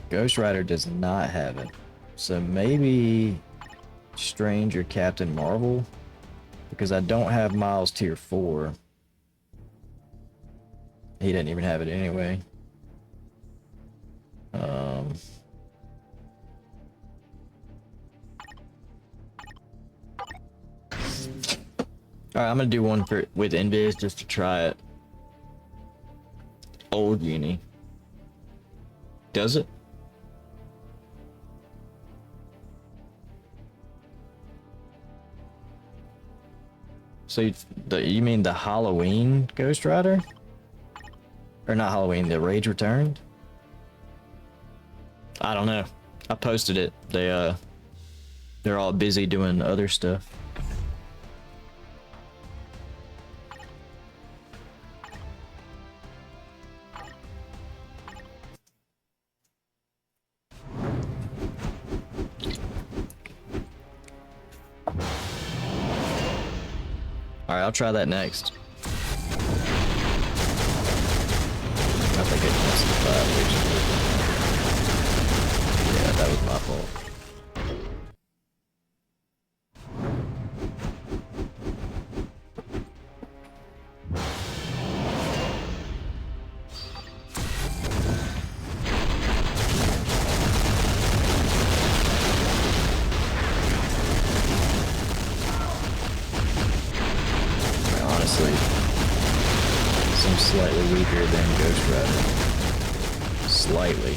Ghost Rider does not have it. So maybe Strange or Captain Marvel? Because I don't have Miles tier 4. He didn't even have it anyway. Alright, I'm gonna do one with Invis just to try it. Old Uni. Does it? So you mean the Halloween Ghost Rider? Or not Halloween, the Rage Returned? I don't know. I posted it. They're all busy doing other stuff. Alright, I'll try that next. I think I missed the 5, yeah, that was my fault. Honestly, seems slightly weaker than Ghost Rider. Slightly.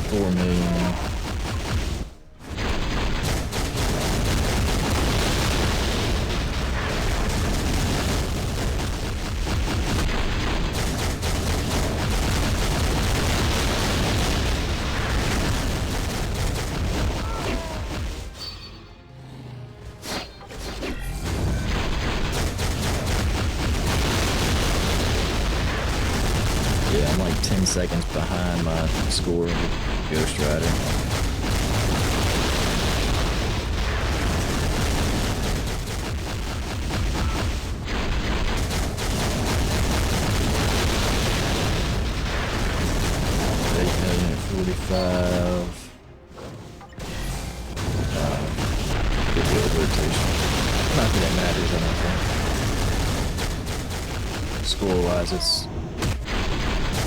$4 million. Yeah, I'm like 10 seconds behind my score with Ghost Rider. 45. Good deal of rotation. Not that it matters, I don't think. Score-wise, it's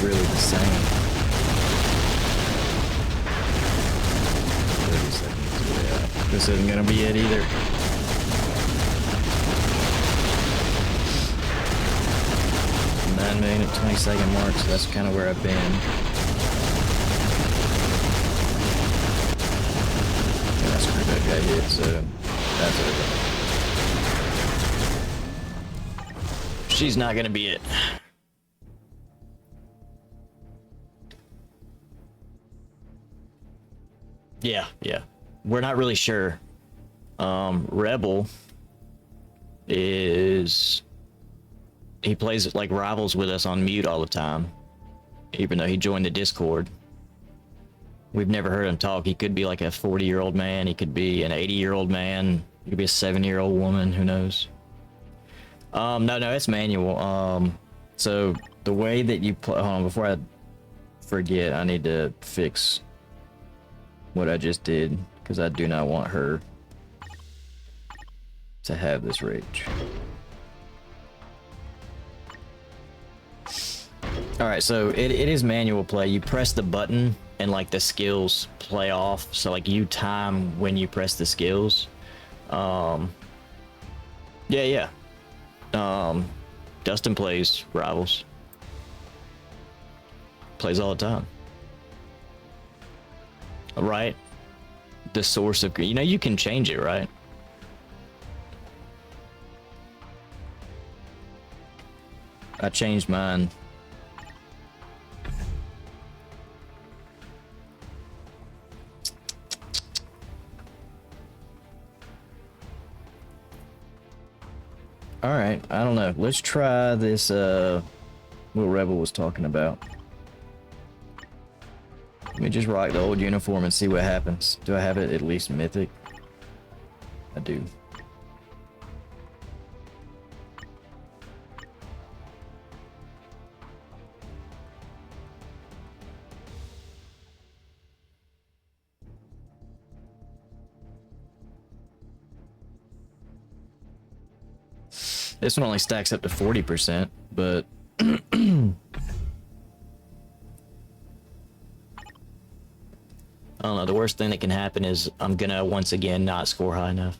really the same. 30 seconds, yeah. This isn't gonna be it either. $9 million at 20-second mark, so that's kind of where I've been. And I screwed that guy hit, so that's over. She's not gonna be it. Yeah. We're not really sure. Rebel is... He plays like rivals with us on mute all the time, even though he joined the Discord. We've never heard him talk. He could be like a 40-year-old man. He could be an 80-year-old man. He could be a 7-year-old woman. Who knows? No, it's manual. So the way that you play... Hold on, before I forget, I need to fix what I just did, because I do not want her to have this rage. Alright, so it is manual play. You press the button and like the skills play off. So like you time when you press the skills. Yeah. Dustin plays Rivals. Plays all the time. Right? The source of... You know, you can change it, right? I changed mine. Alright, I don't know. Let's try this, what Rebel was talking about. Let me just rock the old uniform and see what happens. Do I have it at least mythic? I do. This one only stacks up to 40%, but I don't know, the worst thing that can happen is I'm gonna once again not score high enough.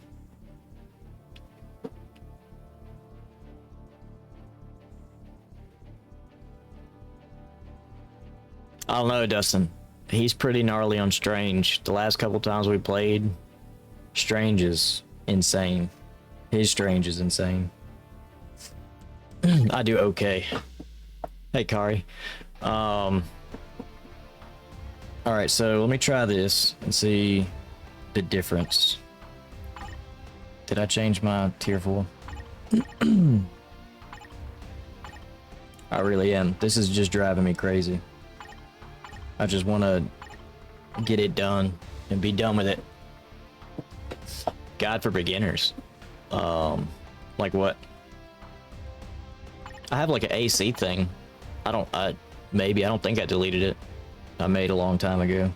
I don't know, Dustin. He's pretty gnarly on Strange. The last couple times we played, Strange is insane. His Strange is insane. I do okay. Hey, Kari. Alright, so let me try this and see the difference. Did I change my tier 4? I really am. This is just driving me crazy. I just want to get it done and be done with it. God for beginners. Like what? I have like an AC thing. I don't think I deleted it. I made a long time ago.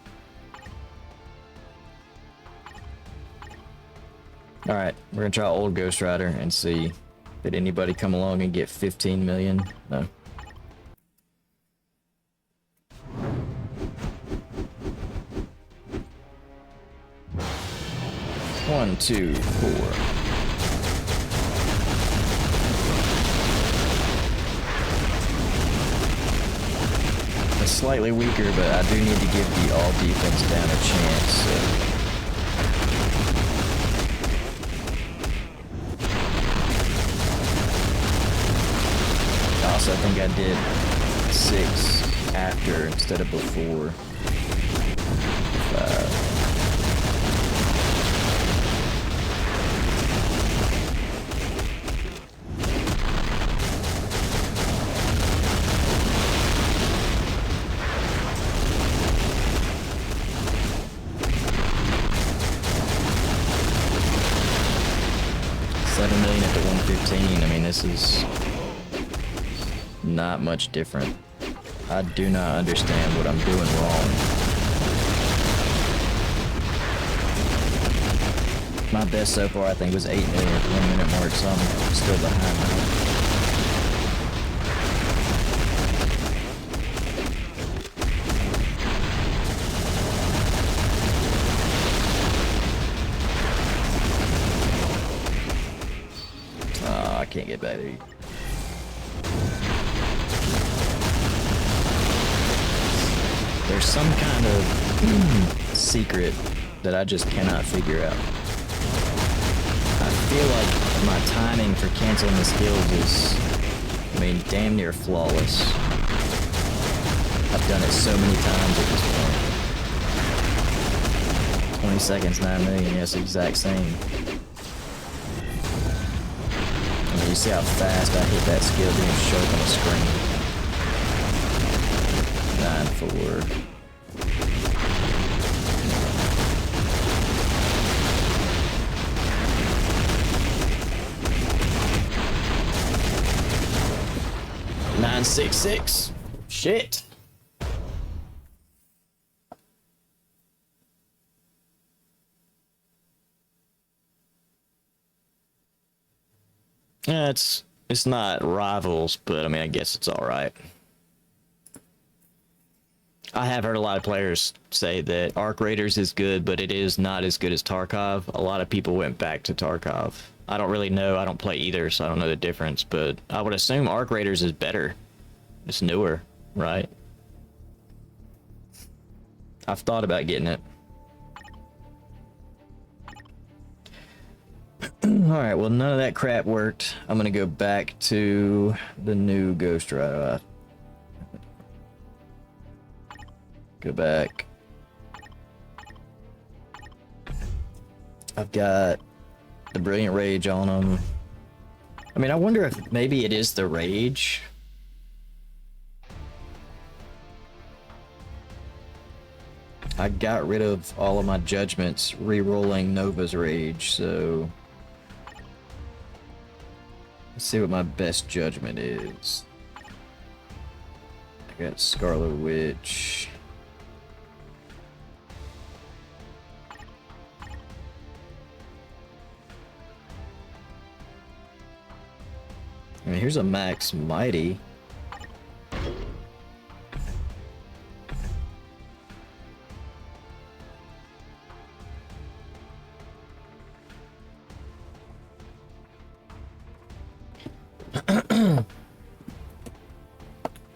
Alright, we're gonna try old Ghost Rider and see. Did anybody come along and get 15 million? No. One, two, four. Slightly weaker, but I do need to give the all defense down a chance. So. Also, I think I did 6 after instead of before. 5. I mean, this is not much different. I do not understand what I'm doing wrong. My best so far, I think, was 8 million at the 1 minute mark, so I'm still behind now. Oh, I can't get back there. There's some kind of secret that I just cannot figure out. I feel like my timing for canceling the skills is, I mean, damn near flawless. I've done it so many times at this point. 20 seconds, 9 million, yes, exact same. I mean, you see how fast I hit that skill being showed on the screen. 9-4. Nine, 6, 6. Shit. Yeah, it's not rivals, but I mean, I guess it's all right. I have heard a lot of players say that Arc Raiders is good, but it is not as good as Tarkov. A lot of people went back to Tarkov. I don't really know. I don't play either, so I don't know the difference, but I would assume Arc Raiders is better. It's newer, right? I've thought about getting it. Alright, well, none of that crap worked. I'm gonna go back to the new Ghost Rider. Go back. I've got the Brilliant Rage on them. I mean, I wonder if maybe it is the Rage. I got rid of all of my judgments re-rolling Nova's Rage, so let's see what my best judgment is. I got Scarlet Witch. I mean, here's a Max Mighty.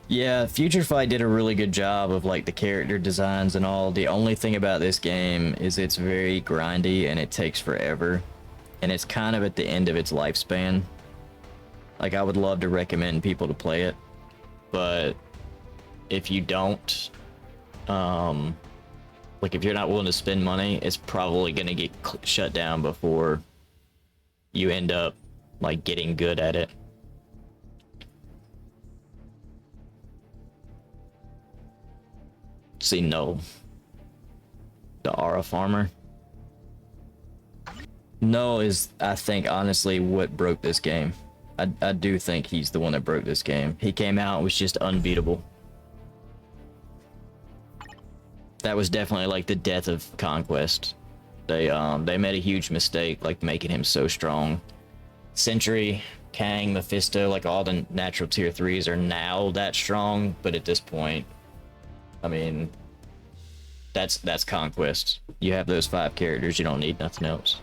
Yeah, Future Fight did a really good job of like the character designs and all. The only thing about this game is it's very grindy and it takes forever. And it's kind of at the end of its lifespan. Like, I would love to recommend people to play it, but if you don't, like if you're not willing to spend money, it's probably gonna get shut down before you end up like getting good at it. See, no. The Aura Farmer. No is, I think, honestly, what broke this game. I do think he's the one that broke this game. He came out and was just unbeatable. That was definitely like the death of Conquest. They made a huge mistake, like making him so strong. Sentry, Kang, Mephisto, like all the natural tier 3s are now that strong, but at this point, I mean, that's Conquest. You have those 5 characters, you don't need nothing else.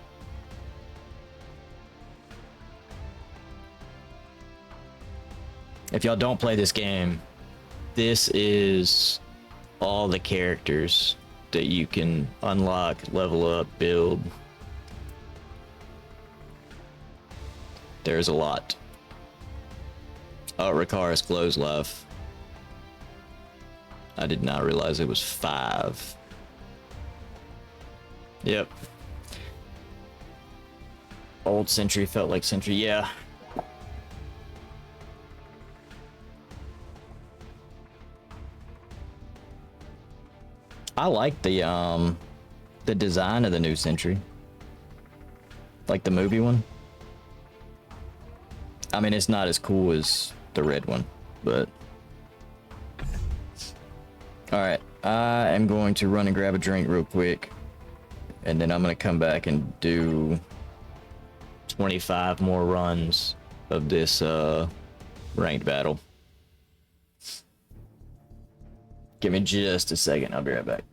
If y'all don't play this game, this is all the characters that you can unlock, level up, build. There's a lot. Oh, Rikaris Glow's life. I did not realize it was 5. Yep. Old Sentry felt like Sentry, yeah. I like the design of the new Sentry. Like the movie one. I mean, it's not as cool as the red one, but... Alright, I am going to run and grab a drink real quick. and then I'm gonna come back and do 25 more runs of this ranked battle. Give me just a second, I'll be right back.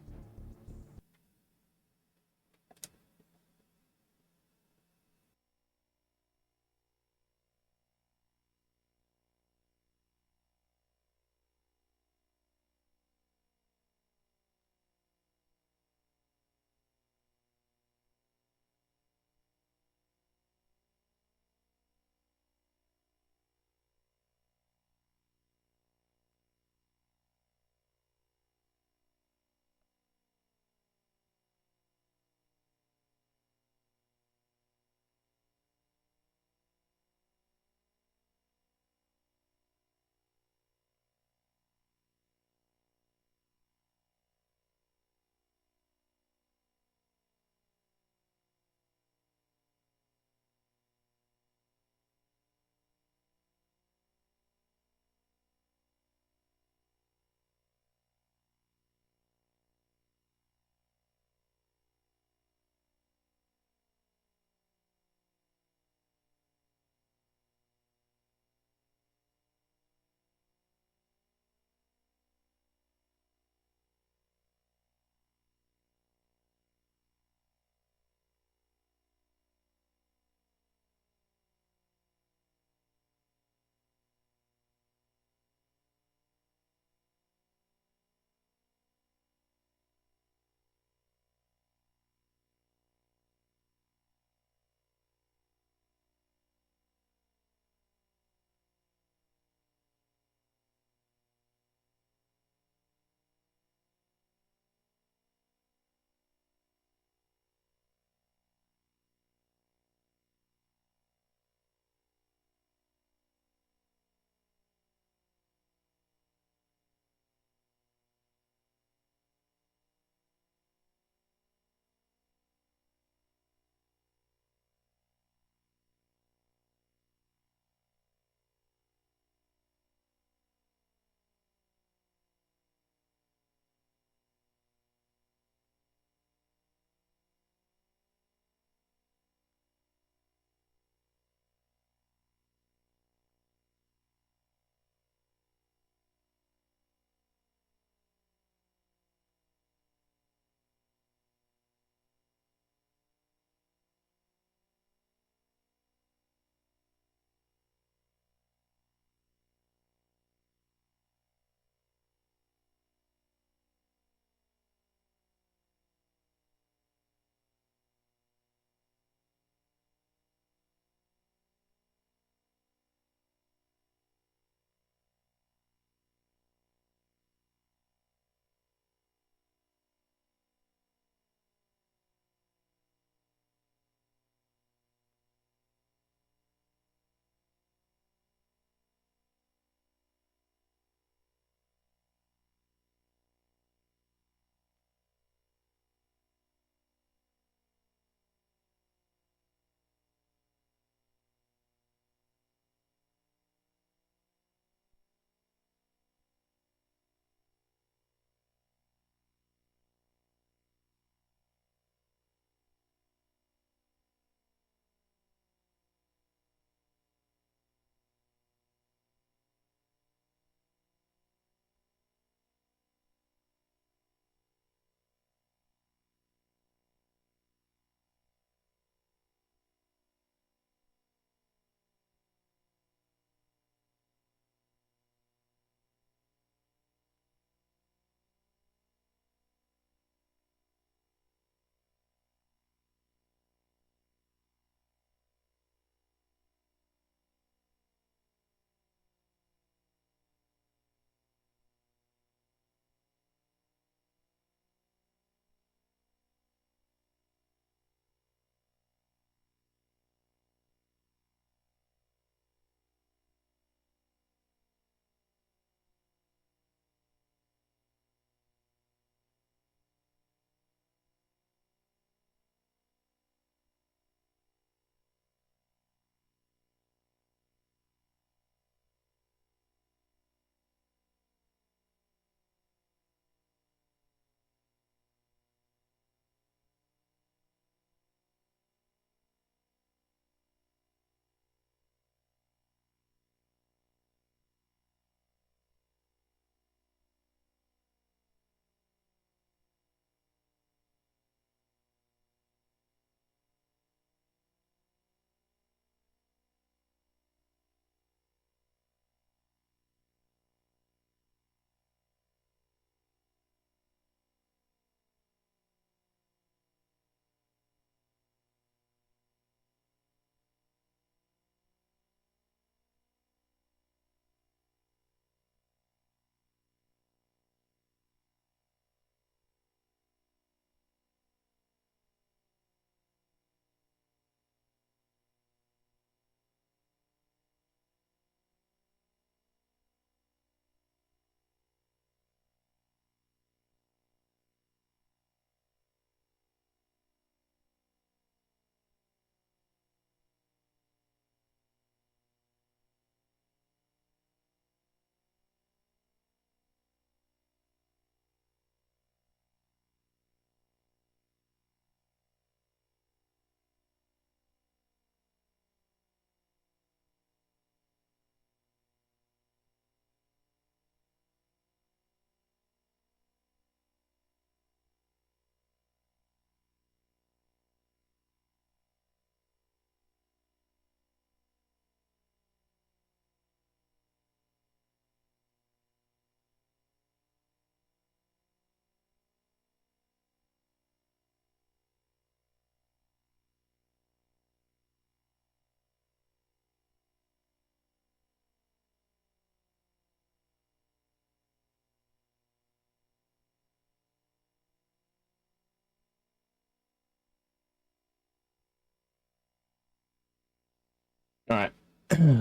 All right,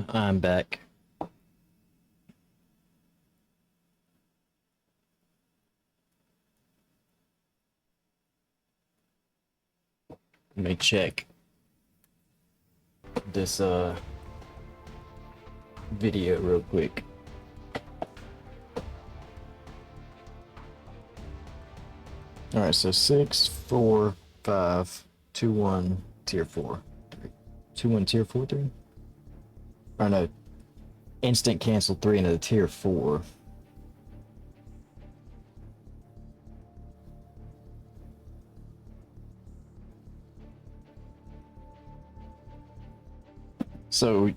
I'm back. Let me check this video real quick. All right, so 6, 4, 5, 2, 1, tier 4. 2, 1, tier 4, 3? Or no, instant cancel 3 into the tier 4. So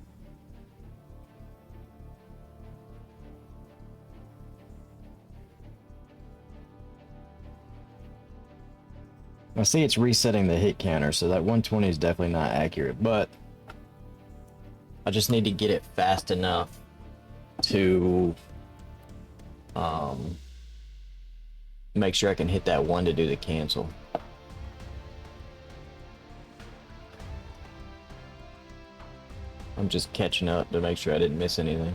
I see it's resetting the hit counter, so that 120 is definitely not accurate, but I just need to get it fast enough to make sure I can hit that 1 to do the cancel. I'm just catching up to make sure I didn't miss anything.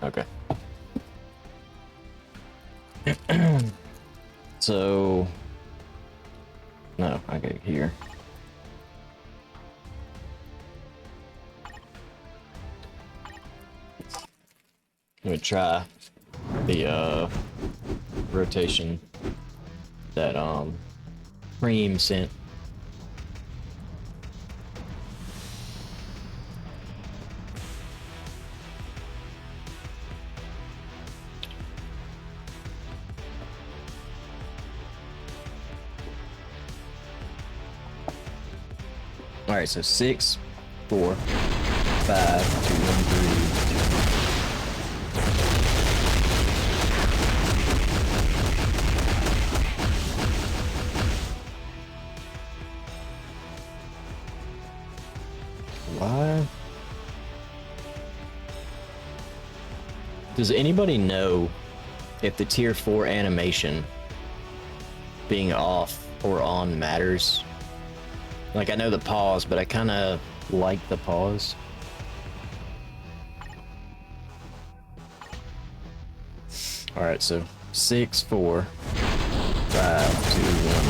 Okay. So, no, I got it here. Let me try the rotation that Cream sent. All right, so 6, 4, 5, 2, 1, 3. Why? Does anybody know if the tier 4 animation being off or on matters? Like, I know the pause, but I kind of like the pause. All right, so 6, 4, 5, 2, 1,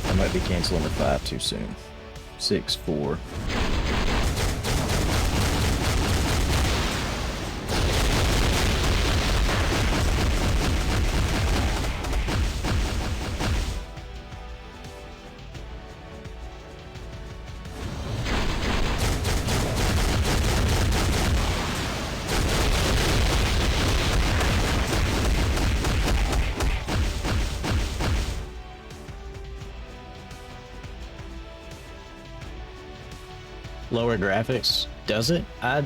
3. I might be canceling the 5 too soon. 6, 4. Lower graphics? Does it? I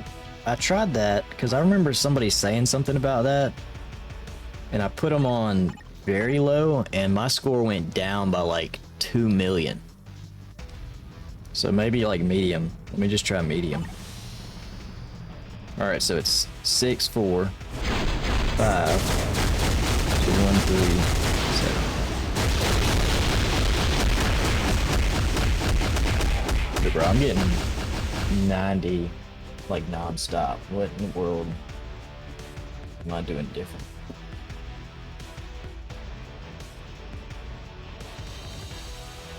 tried that because I remember somebody saying something about that, and I put them on very low and my score went down by like 2 million. So maybe like medium. Let me just try medium. All right, so it's 6, 4, 5, 2, 1, 3, 7. But bro, I'm getting 90 like non-stop. What in the world am I doing different?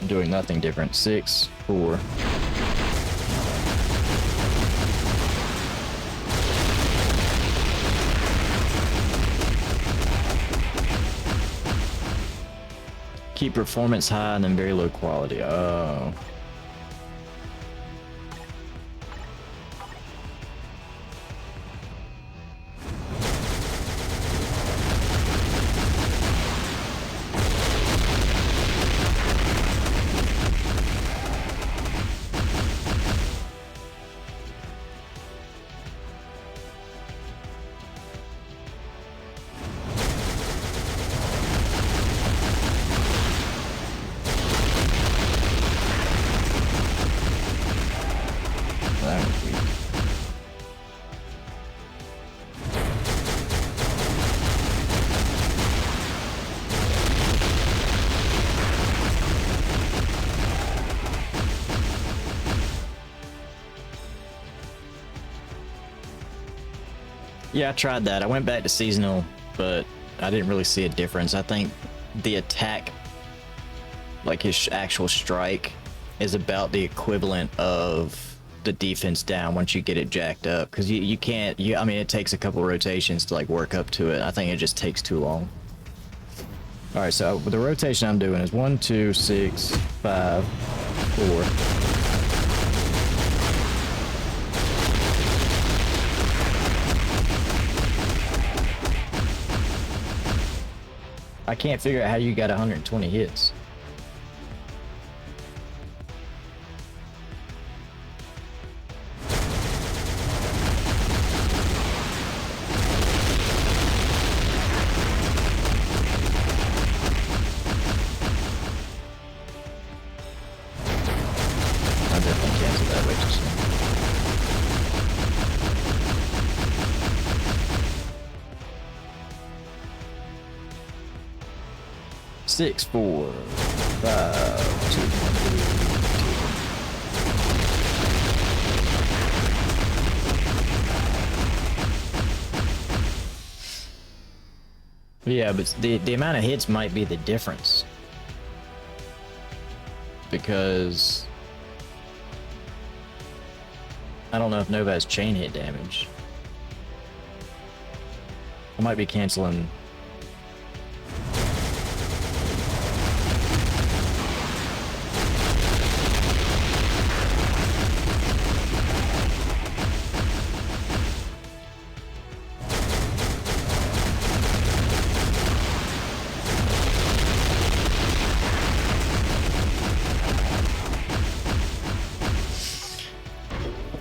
I'm doing nothing different. 6, 4. Keep performance high and then very low quality. Oh. That was weak. Yeah, I tried that. I went back to seasonal, but I didn't really see a difference. I think the attack, like his actual strike, is about the equivalent of the defense down once you get it jacked up. Because you can't, I mean, it takes a couple rotations to like work up to it. I think it just takes too long. All right, so the rotation I'm doing is 1, 2, 6, 5, 4. I can't figure out how you got 120 hits. I definitely canceled that way too soon. Six, 4, 5, 2, 1. Yeah, but the amount of hits might be the difference. Because I don't know if Nova has chain hit damage. I might be canceling.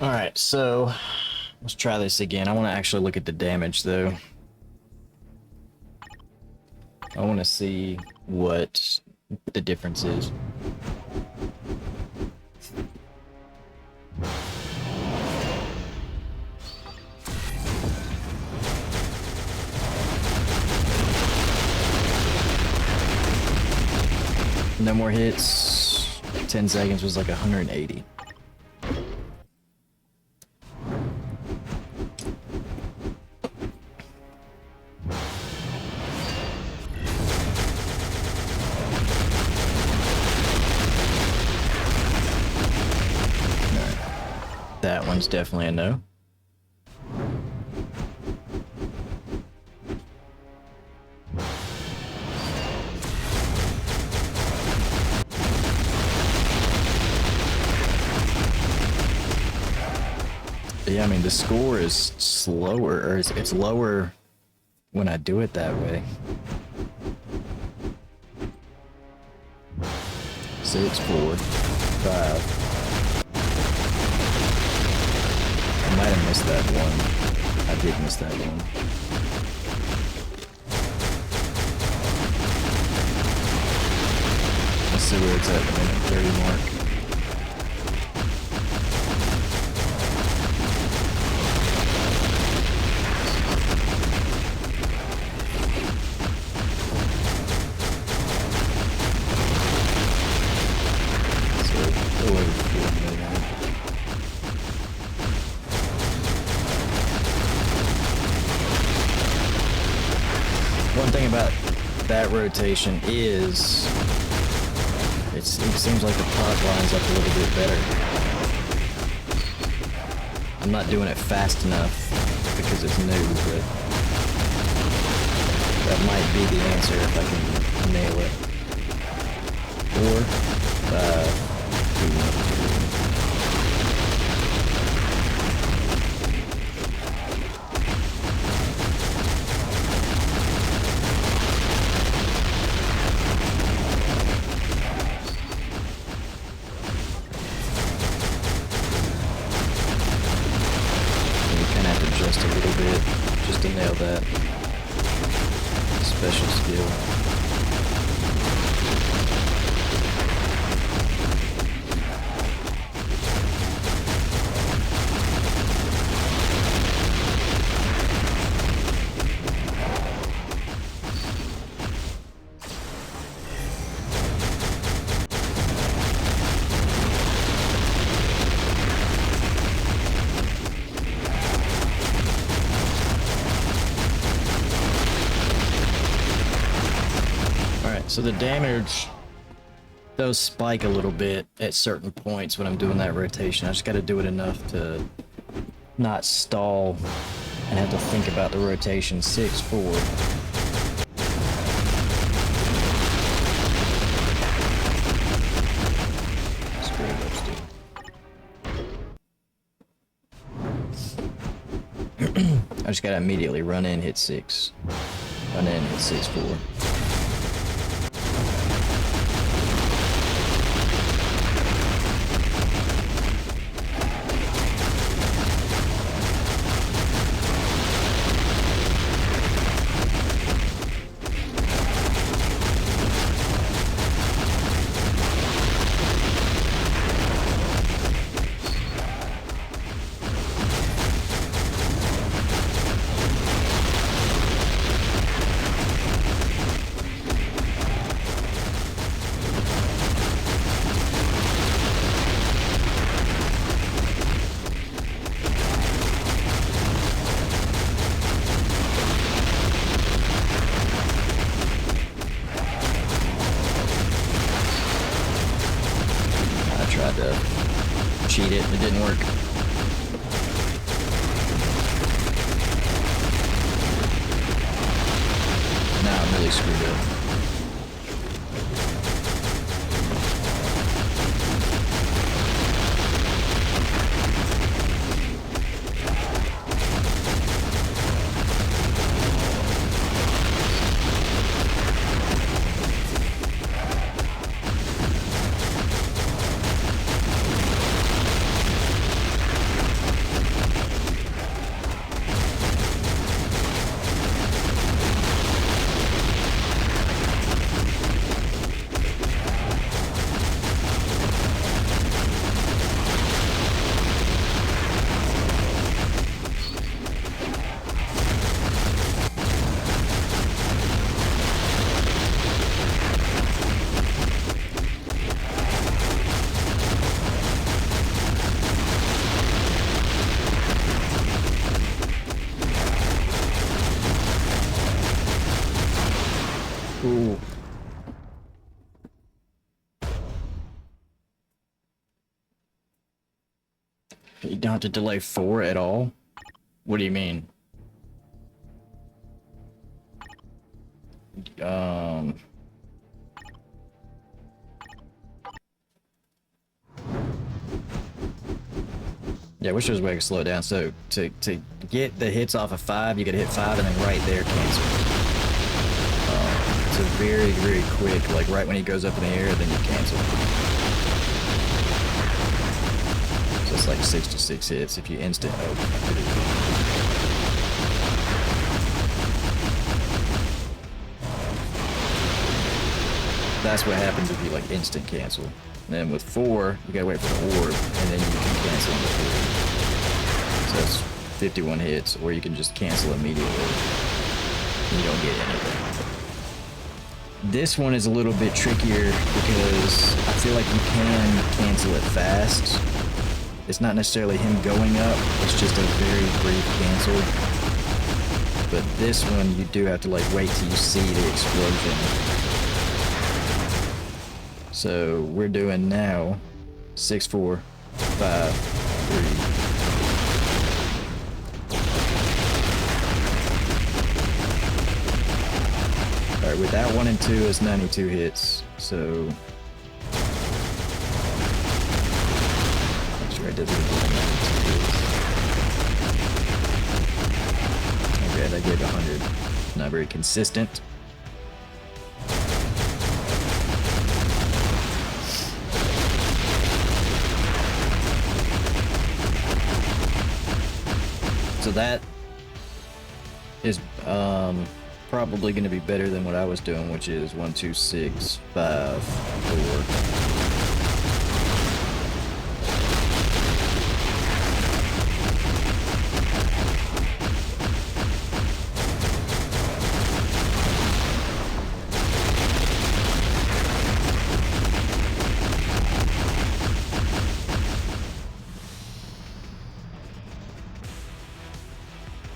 Alright, so let's try this again. I want to actually look at the damage though. I want to see what the difference is. No more hits. 10 seconds was like 180. That one's definitely a no. Yeah, I mean, the score is slower, or it's lower when I do it that way. 6, 4, 5. I might have missed that one. I did miss that one. Let's see where it's at the minute 30 mark. One thing about that rotation is it seems like the pot lines up a little bit better. I'm not doing it fast enough because it's new, but that might be the answer if I can nail it. 4, 5, 2, 1. Just a little bit, just to nail that special skill. So the damage does spike a little bit at certain points when I'm doing that rotation. I just got to do it enough to not stall and have to think about the rotation. 6-4. Screw it up, Steve. I just got to immediately run in, hit 6. Run in, hit 6-4. Tried to cheat it, it didn't work. Now I'm really screwed up. Ooh. You don't have to delay 4 at all? What do you mean? Yeah, I wish there was a way to slow it down. So to get the hits off of 5, you gotta hit 5 and then right there cancel. It's a very, very quick, like right when he goes up in the air, then you cancel. So it's like 6 to 6 hits if you instant. That's what happens if you like instant cancel. And then with 4, you gotta wait for the orb, and then you can cancel in the 4. So that's 51 hits, or you can just cancel immediately. You don't get anything. This one is a little bit trickier because I feel like you can cancel it fast. It's not necessarily him going up, it's just a very brief cancel. But this one, you do have to like wait till you see the explosion. So we're doing now 6, 4, 5, 3. Alright, with that 1 and 2, it's 92 hits, so... Make sure I did it again, 92 hits. Okay, that gave 100. Not very consistent. So that is probably going to be better than what I was doing, which is 1, 2, 6, 5, 4.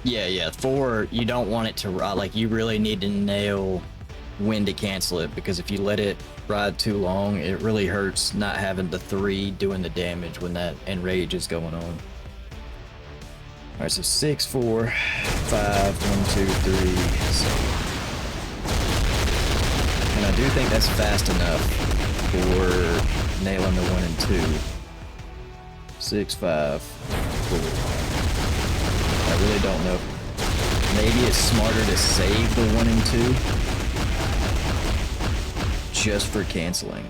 Yeah, 4, you don't want it to, like, you really need to nail when to cancel it, because if you let it ride too long, it really hurts not having the 3 doing the damage when that enrage is going on. Alright, so 6, 4, 5, 1, 2, 3, 7. And I do think that's fast enough for nailing the 1 and 2. 6, 5, 4. I really don't know. Maybe it's smarter to save the 1 and 2 just for canceling.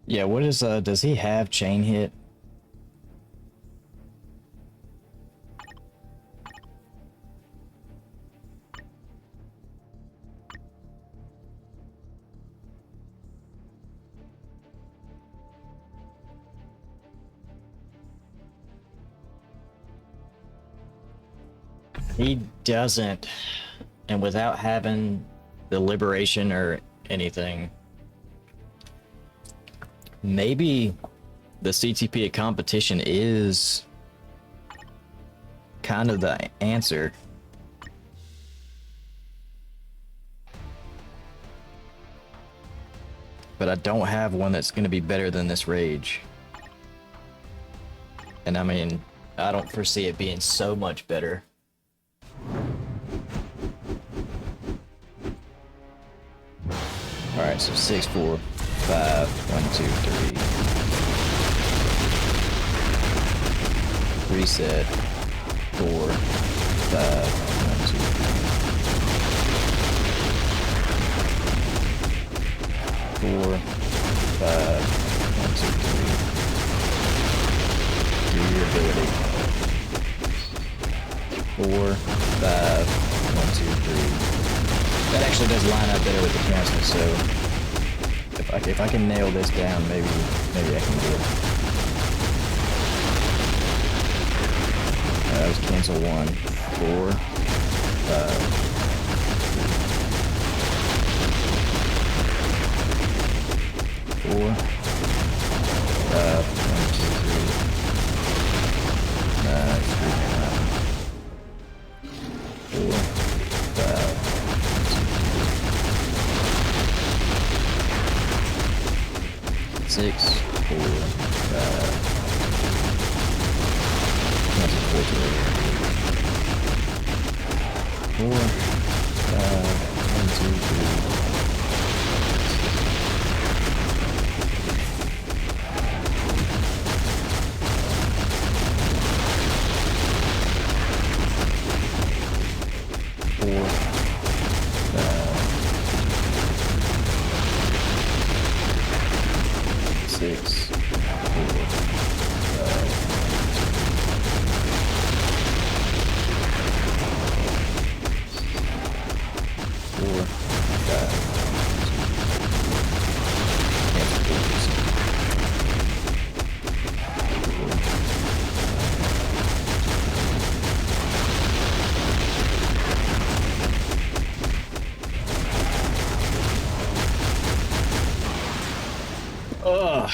Yeah, what is, does he have chain hit? He doesn't, and without having the liberation or anything, maybe the CTP at competition is kind of the answer. But I don't have one that's going to be better than this rage. And I mean, I don't foresee it being so much better. Alright, so 6, 4, 5, 1, 2, 3. Reset. 4, 5, 1, 2, 3. 4, 5, 1, 2, 3. Do your ability. 4, 5, 1, 2, 3. That actually does line up better with the cancel, so if I can nail this down, maybe I can do it. That was cancel 1, 4, 5, 4, 5, 1, 2, 3. 4, 5. 6, 4, 5. That's a 4, 5, 1, 2, 3. 6, 4, 5. 4, 5. Ugh.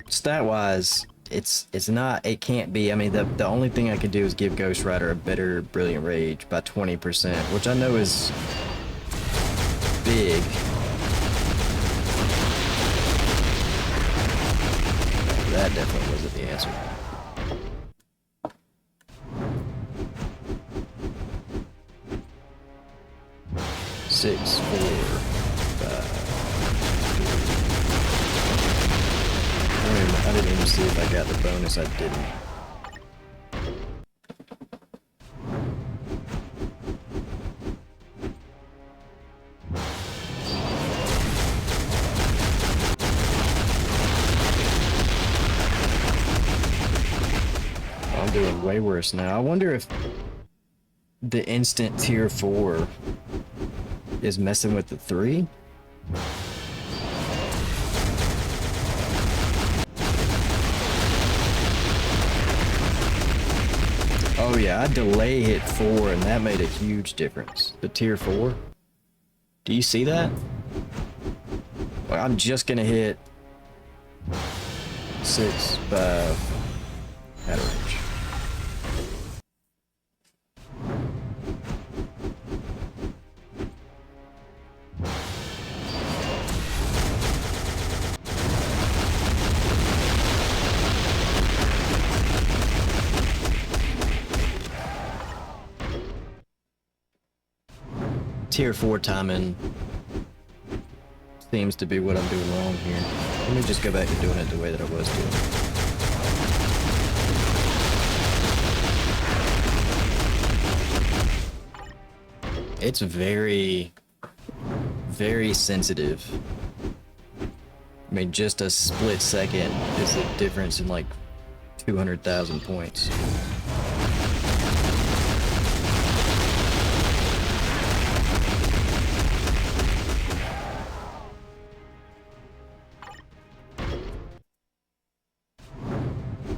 Stat wise, it's not, it can't be. I mean, the only thing I could do is give Ghost Rider a better Brilliant Rage by 20%, which I know is big. That definitely wasn't the answer. Six, 4, 5. I didn't even see if I got the bonus. I didn't. I'm doing way worse now. I wonder if the instant tier 4 is messing with the 3. Oh yeah, I delay hit 4 and that made a huge difference. The tier 4. Do you see that? Like, I'm just gonna hit 6, 5 out of range. Tier 4 timing seems to be what I'm doing wrong here. Let me just go back to doing it the way that I was doing it. It's very, very sensitive. I mean, just a split second is the difference in like 200,000 points.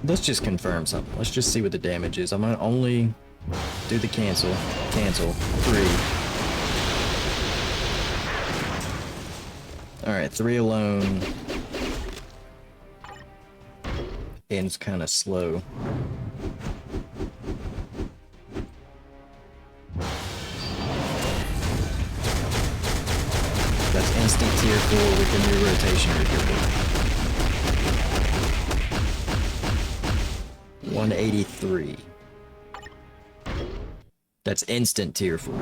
Let's just confirm something. Let's just see what the damage is. I'm gonna only do the cancel. 3. Alright, 3 alone. Ends kind of slow. That's instant tier 4 with the new rotation repeater. 183. That's instant tier 4.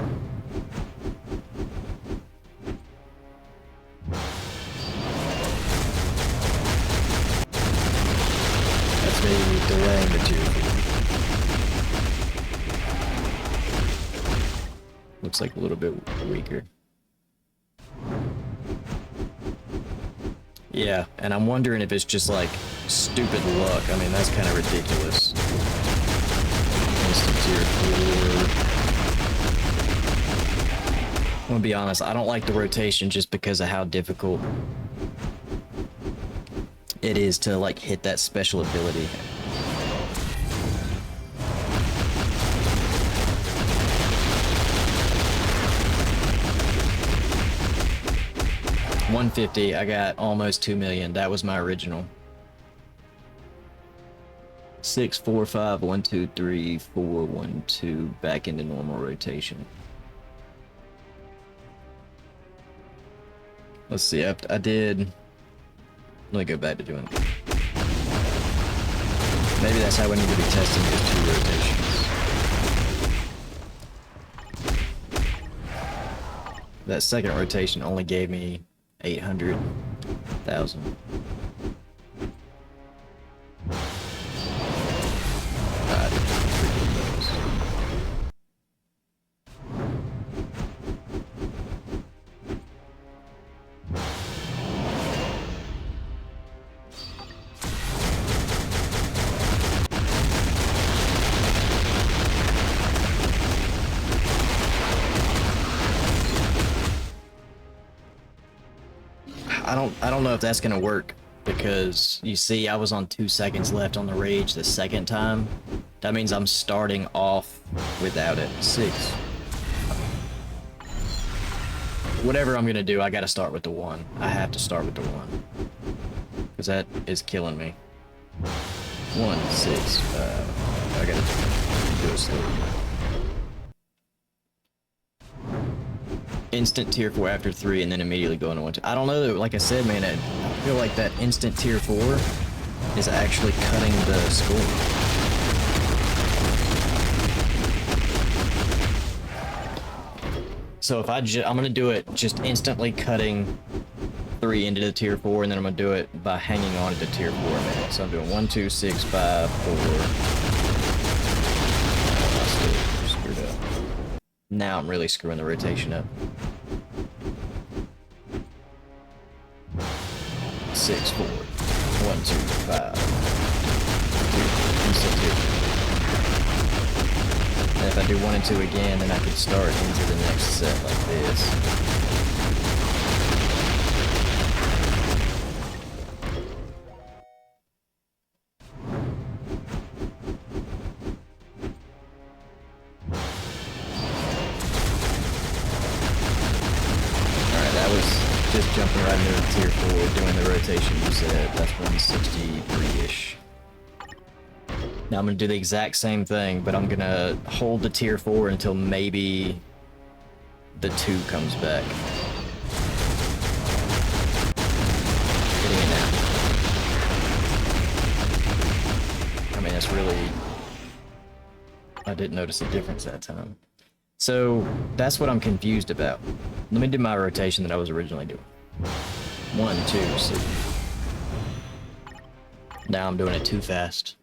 That's me delaying the tier 4. Looks like a little bit weaker. Yeah, and I'm wondering if it's just like stupid luck. I mean, that's kind of ridiculous. Instant tier 4. I'm gonna be honest, I don't like the rotation just because of how difficult it is to like hit that special ability. $150, I got almost 2 million. That was my original. 6, 4, 5, 1, 2, 3, 4, 1, 2, back into normal rotation. Let's see, I did. Let me go back to doing it. Maybe that's how we need to be testing those 2 rotations. That second rotation only gave me 800,000. I don't know if that's gonna work, because you see I was on 2 seconds left on the rage the second time. That means I'm starting off without it. 6. Whatever I'm gonna do, I gotta start with the 1. I have to start with the 1. Because that is killing me. 1, 6, I gotta do it slowly. Instant tier 4 after 3 and then immediately go into 1, 2. I don't know, like I said, man, I feel like that instant tier 4 is actually cutting the score. So if I'm gonna do it just instantly cutting 3 into the tier 4, and then I'm gonna do it by hanging on to tier 4 a minute. So I'm doing 1, 2, 6, 5, 4. Screwed up. Now I'm really screwing the rotation up. 6, 4, 1, 2, 5. 2, and if I do 1 and 2 again, then I can start into the next set like this. into a tier 4 doing the rotation you said. That's 163-ish. Now I'm gonna do the exact same thing, but I'm gonna hold the tier 4 until maybe the 2 comes back. Getting it now. I mean, that's really... I didn't notice a difference that time. So, that's what I'm confused about. Let me do my rotation that I was originally doing. 1, 2, 6. Now I'm doing it too fast.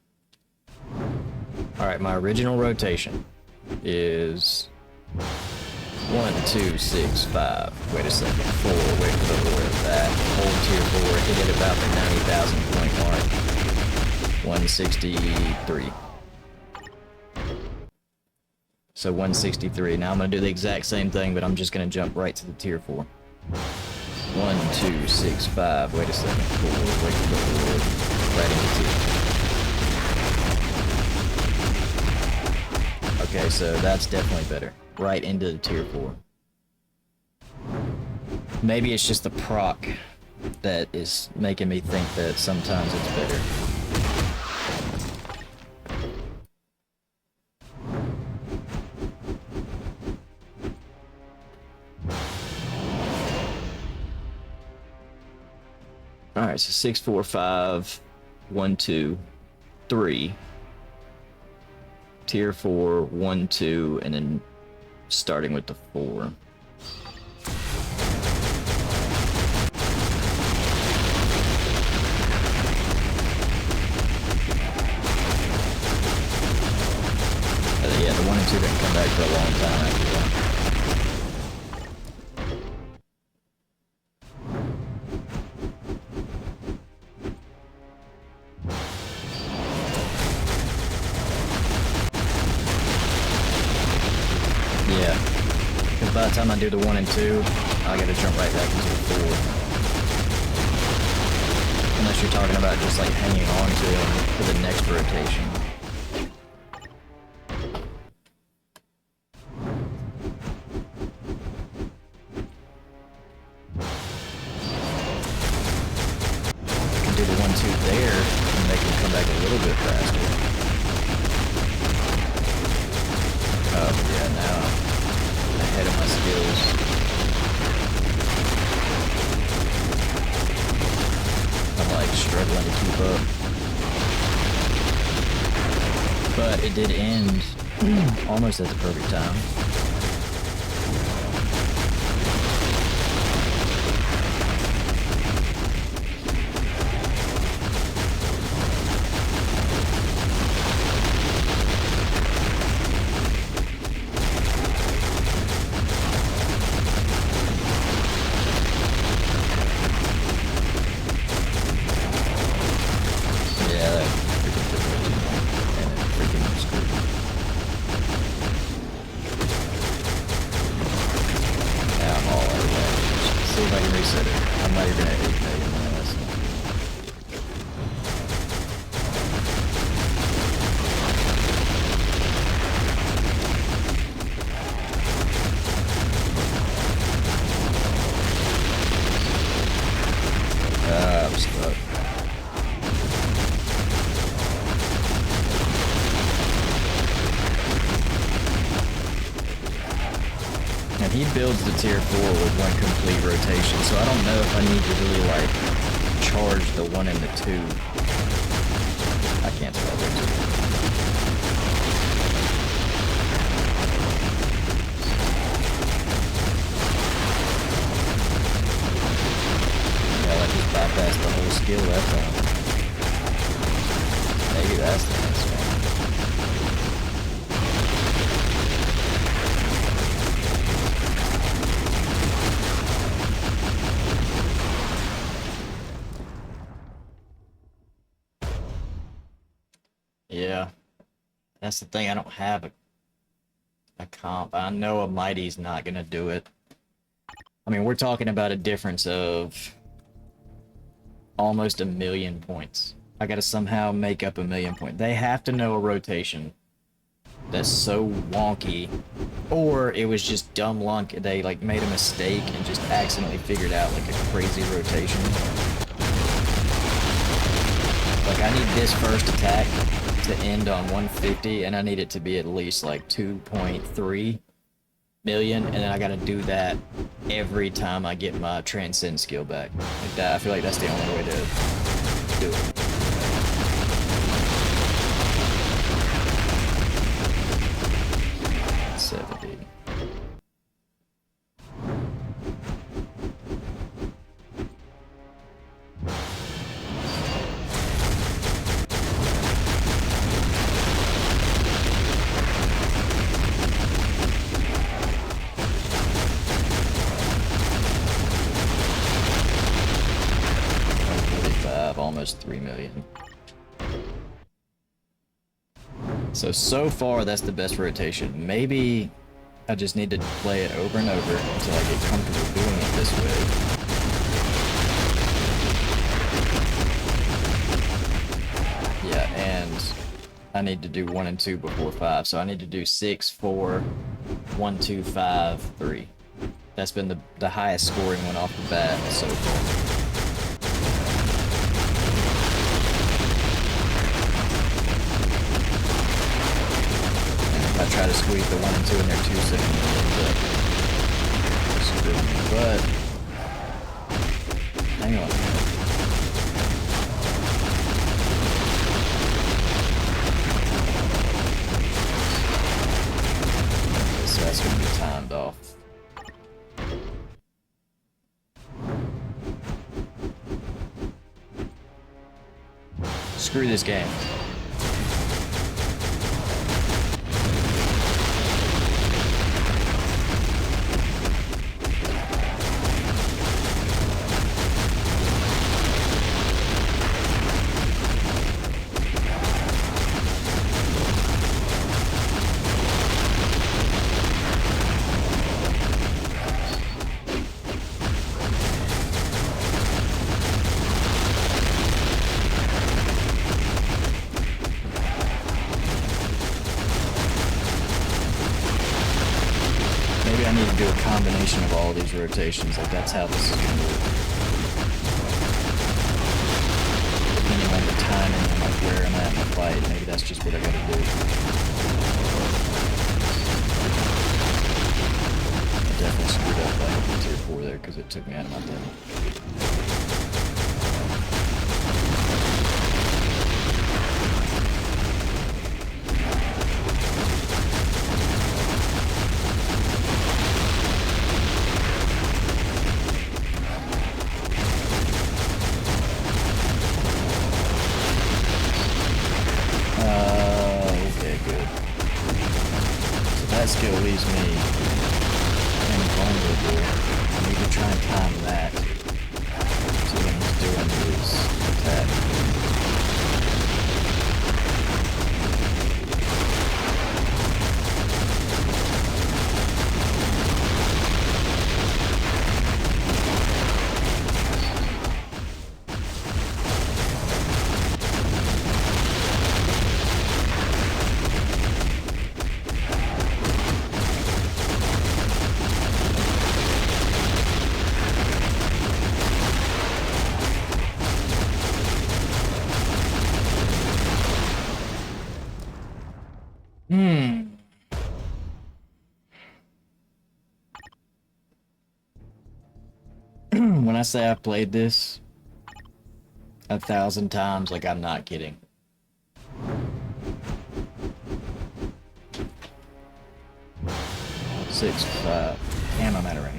Alright, my original rotation is 1, 2, 6, 5. Wait a second. 4. Wait for the order of that. Hold tier 4. Hit it about the 90,000 point mark. 163. So 163. Now I'm going to do the exact same thing, but I'm just going to jump right to the tier 4. 1, 2, 6, 5. Wait a second. 4. Wait for the order. Right into 2. Okay, so that's definitely better. Right into the tier 4. Maybe it's just the proc that is making me think that sometimes it's better. Alright, so 6, 4, 5, 1, 2, 3. Tier 4, 1, 2, and then starting with the 4. Yeah, the 1 and 2 didn't come back for a long time after that. Yeah, because by the time I do the 1 and 2, I gotta jump right back into the 4. Unless you're talking about just like hanging on to them for the next rotation. I can do the 1, 2 there and make them come back a little bit faster. Oh, yeah, now I'm ahead of my skills. I'm like struggling to keep up. But it did end almost at the perfect time. And he builds the tier 4 with one complete rotation, so I don't know if I need to really like charge the 1 and the 2. I can't spell it. Yeah, I just bypassed the whole skill that time. Maybe that's the next one. Yeah, that's the thing. I don't have a comp. I know a Mighty's not gonna do it. I mean, we're talking about a difference of almost 1,000,000 points. I gotta somehow make up 1,000,000 points. They have to know a rotation that's so wonky, or it was just dumb luck. They like made a mistake and just accidentally figured out like a crazy rotation. Like I need this first attack to end on 150, and I need it to be at least like 2.3 million, and then I gotta do that every time I get my transcend skill back. Like that, I feel like that's the only way to do it. Almost 3 million. So far that's the best rotation. Maybe I just need to play it over and over until I get comfortable doing it this way. Yeah, and I need to do 1 and 2 before 5, so I need to do 6, 4, 1, 2, 5, 3. That's been the highest scoring one off the bat so far. I try to squeeze the 1 and 2 in there too soon, but hang on. So that's gonna be timed off. Screw this game. I need to do a combination of all these rotations, like that's how this is going to work. Depending on the timing and like where I'm at in the fight, maybe that's just what I gotta do. I definitely screwed up by hitting tier 4 there because it took me out of my demo. Okay, good. So that skill leaves me invulnerable. I need to try and time that. So what he's doing is attack. When I say I've played this 1,000 times, like I'm not kidding. Six, five, and I'm out of range.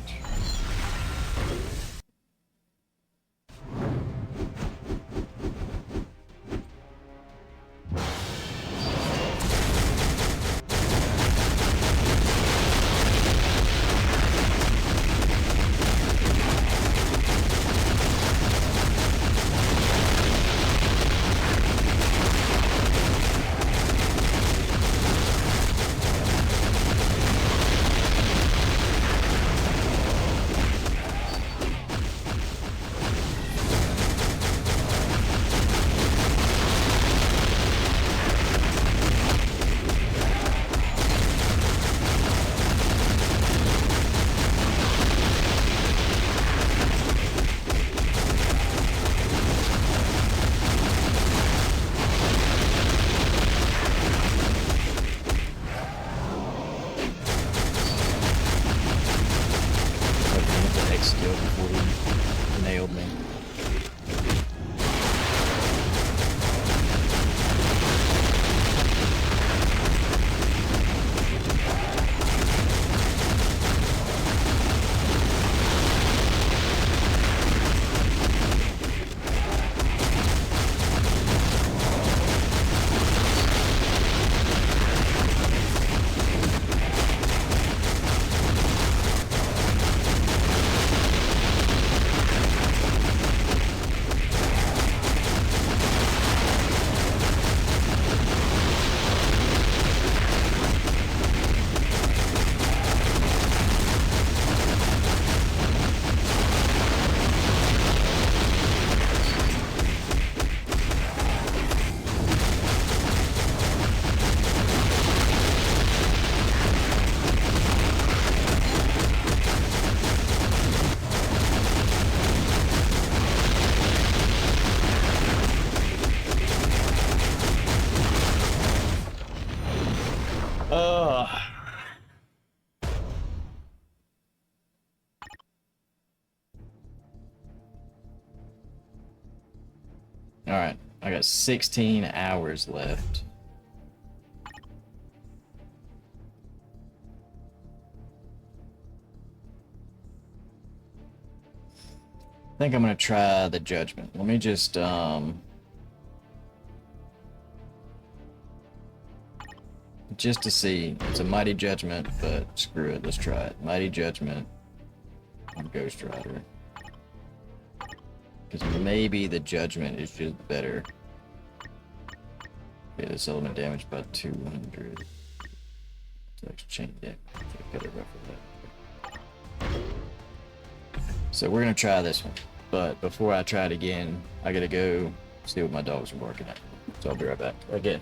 Ugh. All right, I got 16 hours left. I think I'm gonna try the judgment. Let me just just to see. It's a mighty judgment, but screw it. Let's try it. Mighty judgment on Ghost Rider. Because maybe the judgment is just better. Okay, this element damage by 200. Let's change that. Cut it rough with that. So we're gonna try this one. But before I try it again, I gotta go see what my dogs are barking at. So I'll be right back. Again.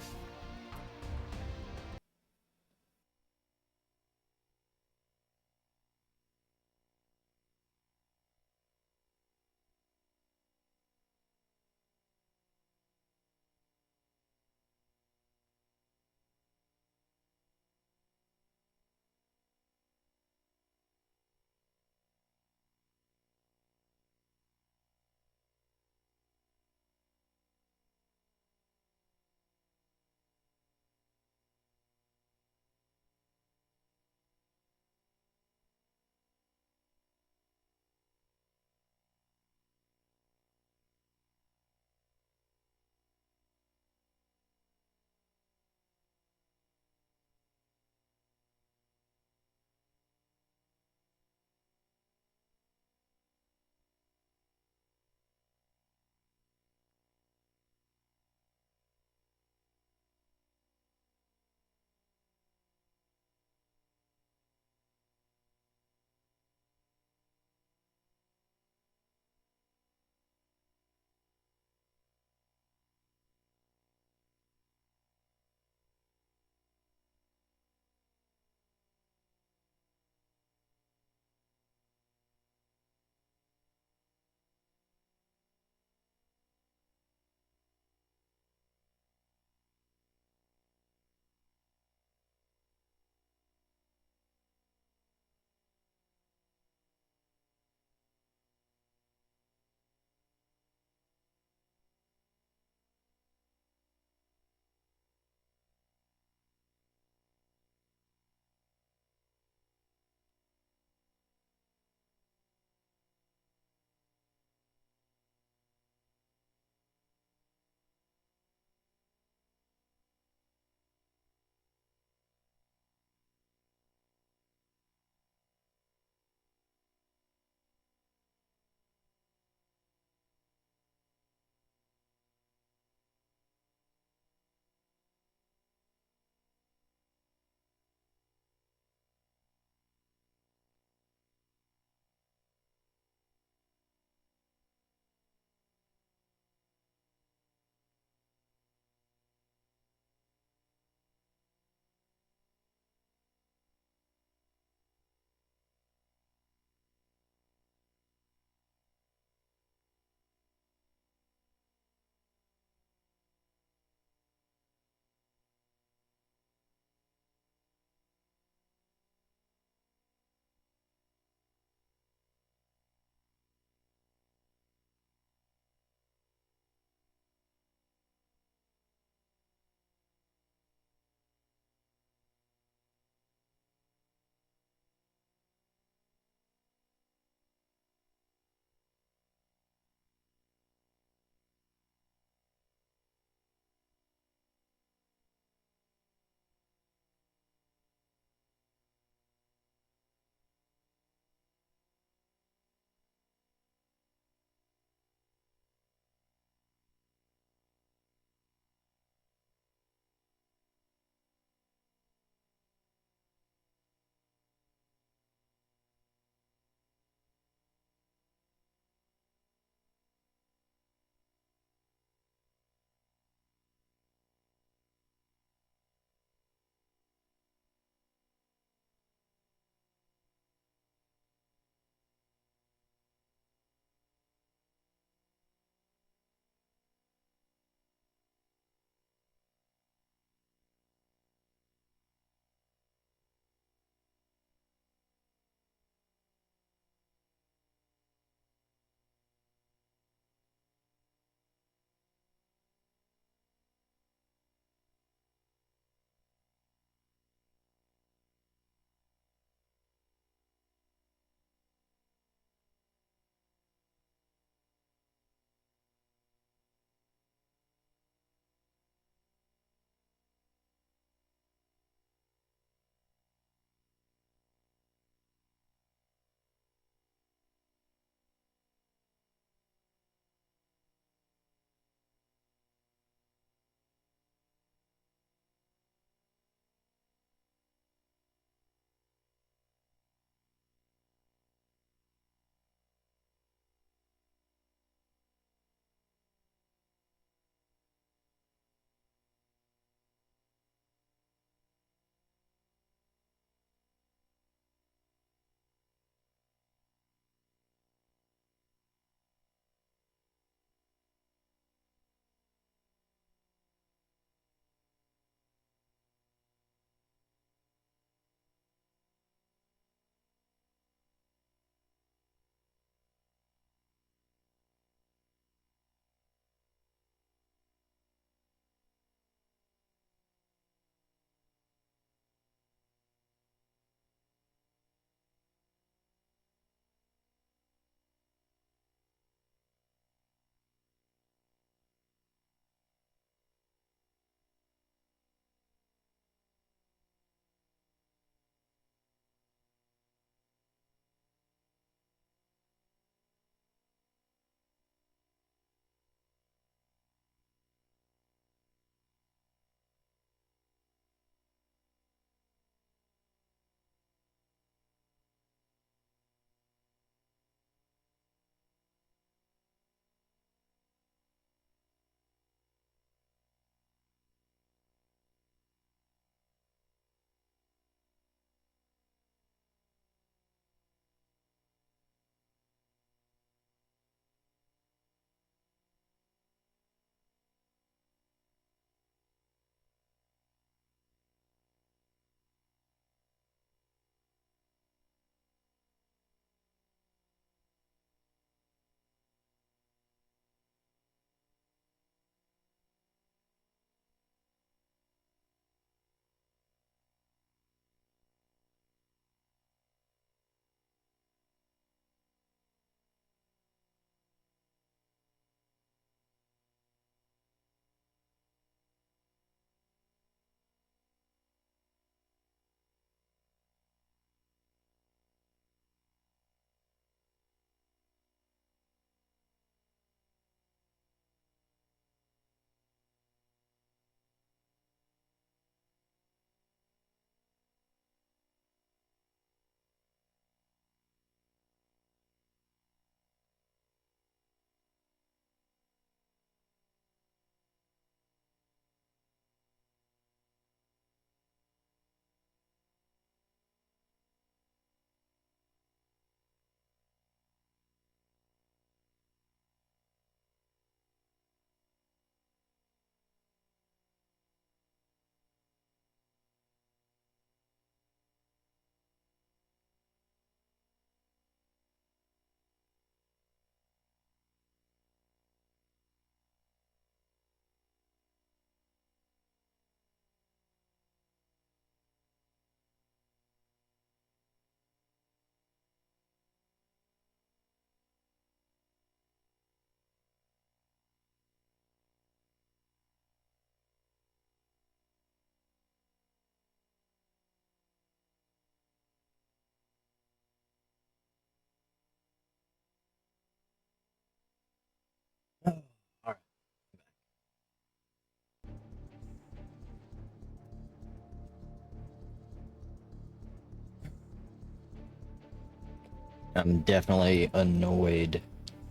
I'm definitely annoyed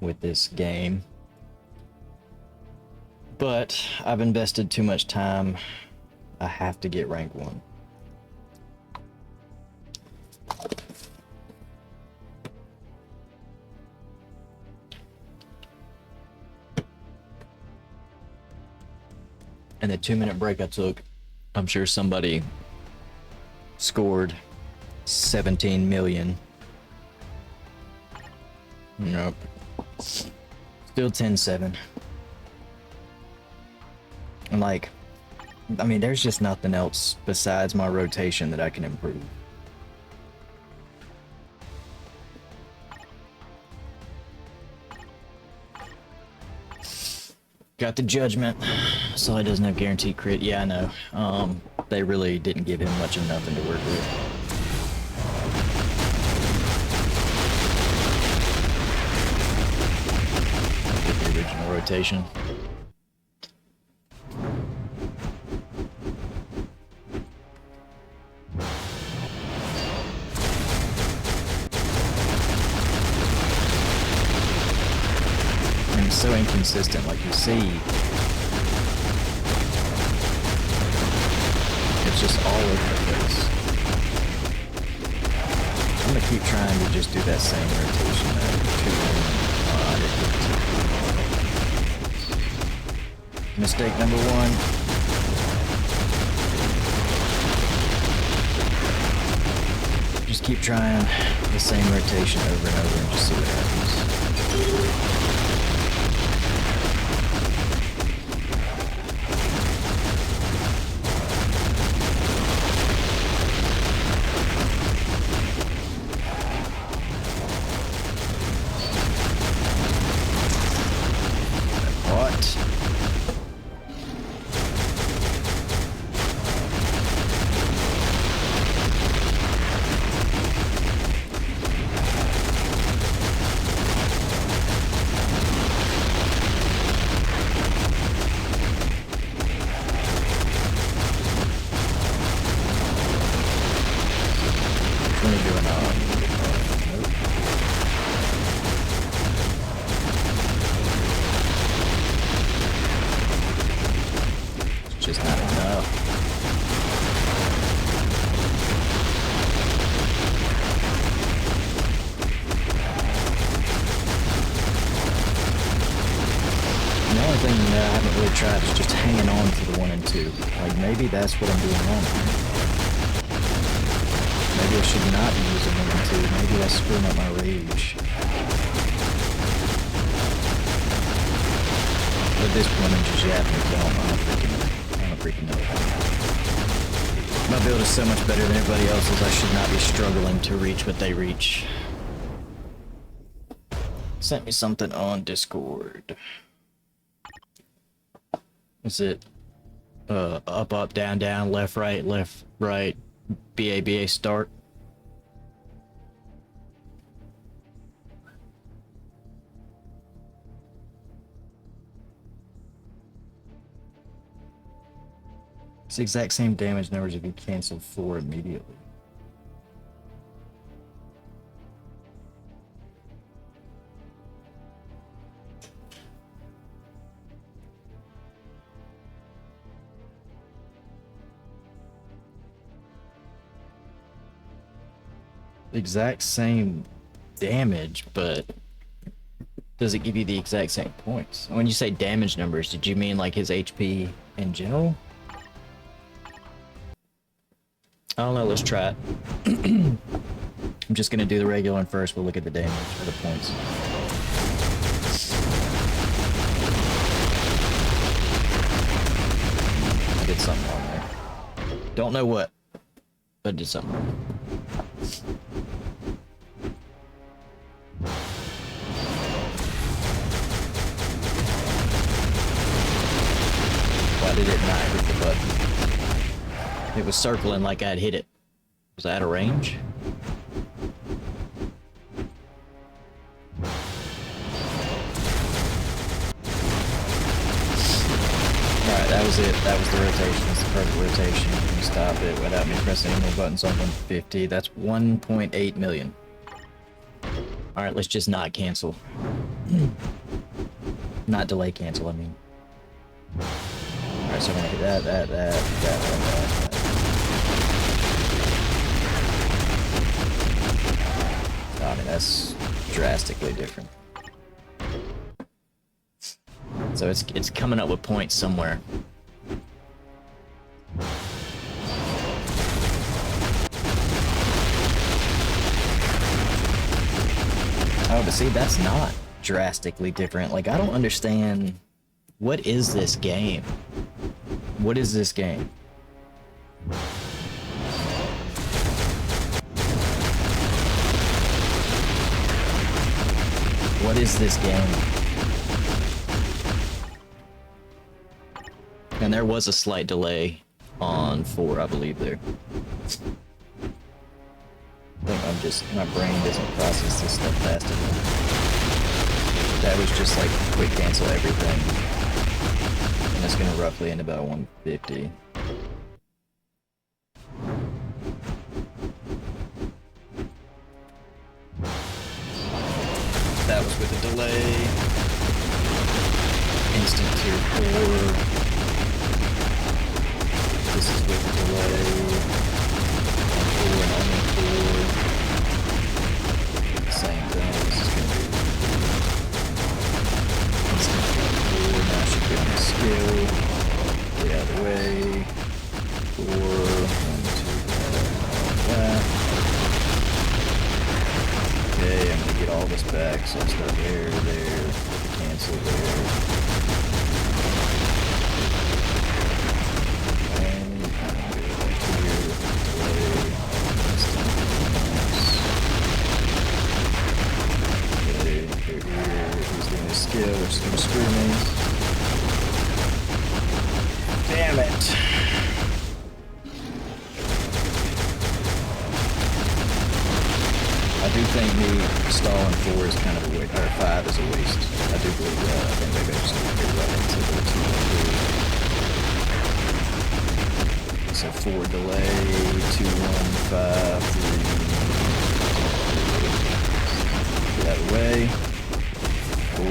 with this game. But I've invested too much time. I have to get rank 1. And the 2-minute break I took, I'm sure somebody scored 17 million. Nope. Still 10-7. And like, I mean, there's just nothing else besides my rotation that I can improve. Got the judgment, so he doesn't have guaranteed crit. Yeah, I know. They really didn't give him much of nothing to work with. Get the original rotation. And it's so inconsistent, like you see. It's just all over the place. I'm gonna keep trying to just do that same rotation Mistake number 1. Just keep trying the same rotation over and over and just see what happens. Just not enough. The only thing that I haven't really tried is just hanging on to the 1 and 2. Like, maybe that's what I'm doing wrong. Maybe I should not be using 1 and 2. Maybe that's screwing up my rage. But this point, I'm just yapping it down. I don't freaking know. My build is so much better than everybody else's. I should not be struggling to reach what they reach. Sent me something on Discord. Is it up, up, down, down, left, right, BA, BA, start? It's the exact same damage numbers if you cancel 4 immediately. Exact same damage, but does it give you the exact same points? When you say damage numbers, did you mean like his HP in general? I don't know, let's try it. I'm just gonna do the regular one first, we'll look at the damage or the points. I did something wrong there. Don't know what, but I did something wrong. Why did it not hit the button? It was circling like I'd hit it. Was that out of range? Alright, that was it. That was the rotation. It's the perfect rotation. You can stop it without me pressing any more buttons on 150. That's 1.8 million. Alright, let's just not cancel. Not delay cancel, I mean. Alright, so I'm gonna hit that. I mean, that's drastically different. So it's coming up with points somewhere. Oh, but see, that's not drastically different. Like, I don't understand. What is this game? What is this game? What is this game? And there was a slight delay on 4, I believe, there. I think my brain doesn't process this stuff fast enough. That was just like quick cancel everything. And it's gonna roughly end about 150. That was with a delay. Instant tier 4. This is with a delay. 4 and only 4. Same thing. This is gonna be instant tier 4. Now I should be on the skill. Get out of the way. 4. 1, 2, that. Okay, I'm gonna get all this back, so I'll start there, cancel there. And I'm gonna go back here, delay, instant okay, here, he's doing his skill, which is gonna screw me. Damn it! I do think me stalling 4 is kind of a waste, or 5 is a waste. I do believe that. I think maybe I just need to get right into the 2 1 2. So 4 delay, 2 1 5 3. Get out of the way. 4.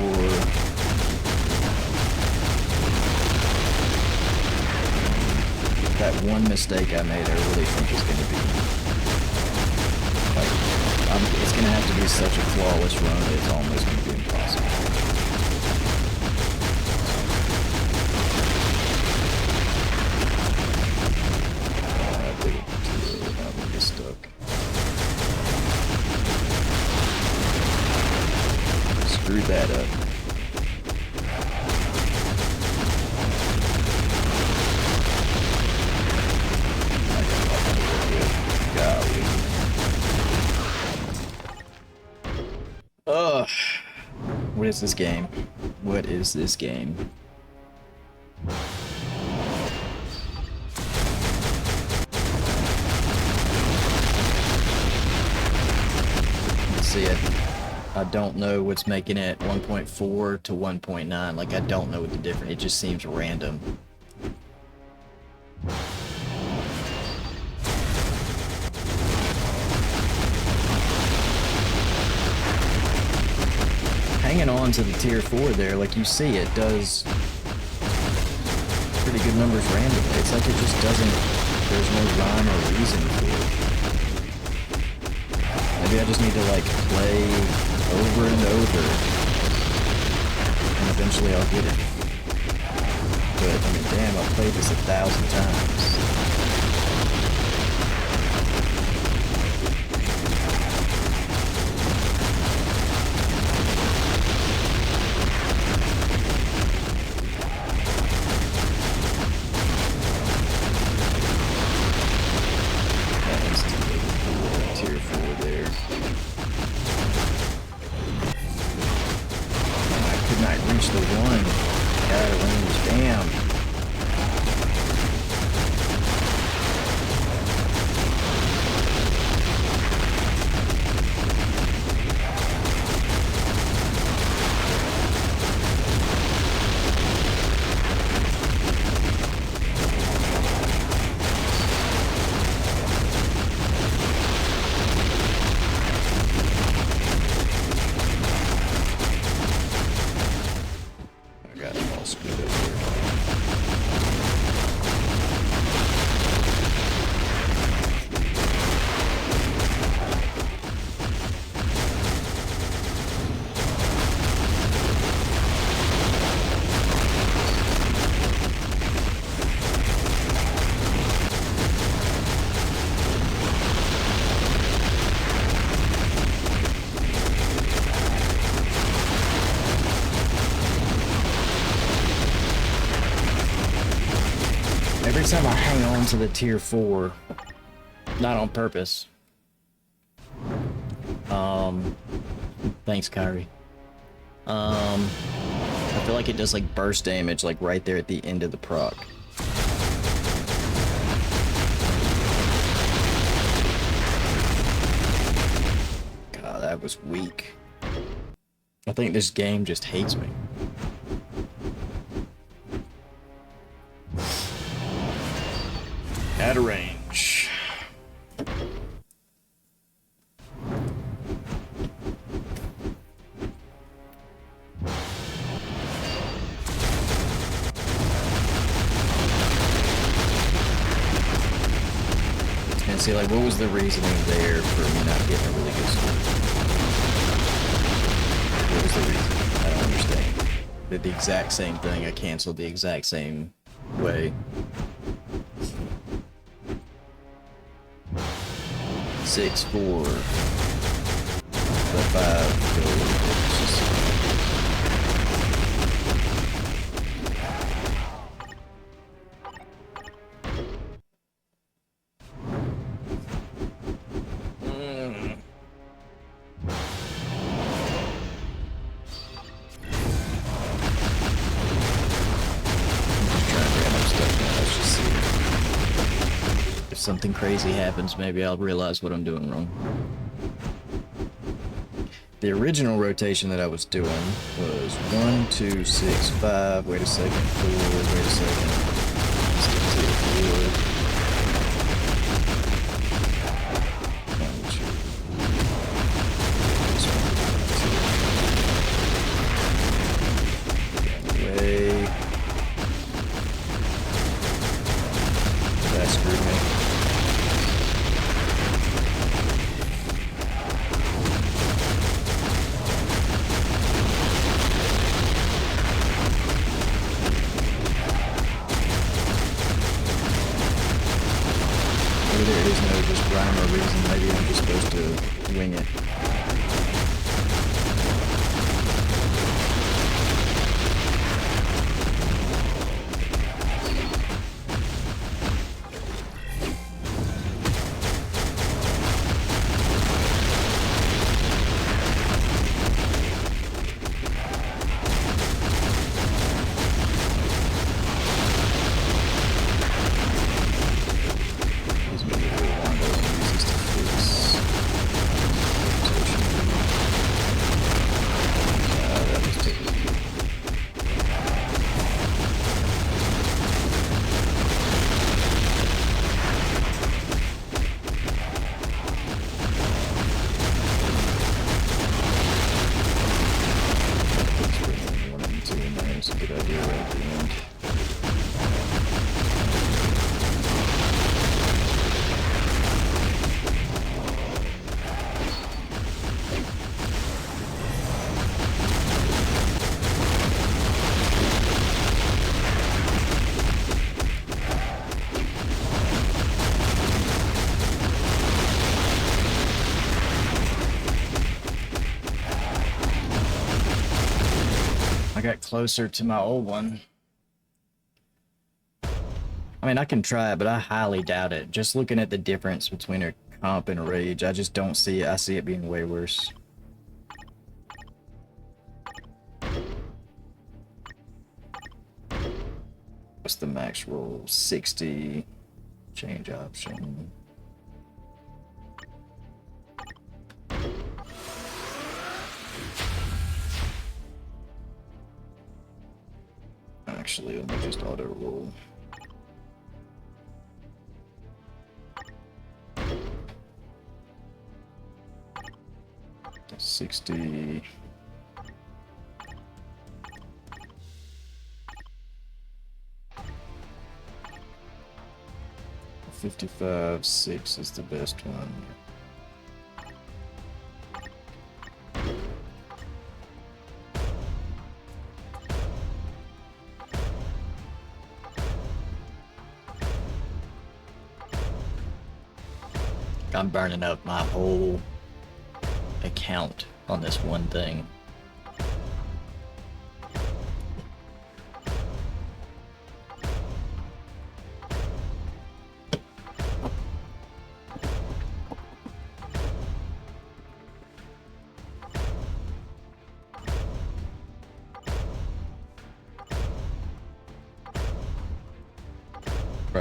That one mistake I made, I really think is going to be like. It's gonna have to be such a flawless run that it's almost gonna be impossible. I'm gonna get stuck. Screwed that up. Golly. Ugh. What is this game? What is this game? Let's see it. I don't know what's making it 1.4 to 1.9. Like, I don't know what the difference. It just seems random. Hanging on to the tier 4 there, like you see, it does pretty good numbers randomly. It's like it just doesn't, there's no rhyme or reason for it. Maybe I just need to like play over and over, and eventually I'll get it. But I mean, damn, I've played this 1,000 times. Every time I hang on to the tier 4, not on purpose. Thanks, Kyrie. I feel like it does like burst damage like right there at the end of the proc. God, that was weak. I think this game just hates me. Out of range. And see, like, what was the reasoning there for me not getting a really good score? What was the reason? I don't understand. Did the exact same thing. I canceled the exact same way. 6, 4, 5, go. If something crazy happens, maybe I'll realize what I'm doing wrong. The original rotation that I was doing was 1, 2, 6, 5. Wait a second, 4. Wait a second. Let's get to 4. 1, 2. Way. That screwed me. There is no just rhyme or reason. Maybe I'm just supposed to wing it. Got closer to my old one. I mean, I can try it, but I highly doubt it. Just looking at the difference between a comp and a rage, I just don't see it. I see it being way worse. What's the max roll? 60. Change option. Actually, let me just auto roll. That's 60. $55, 6 is the best one. I'm burning up my whole account on this one thing.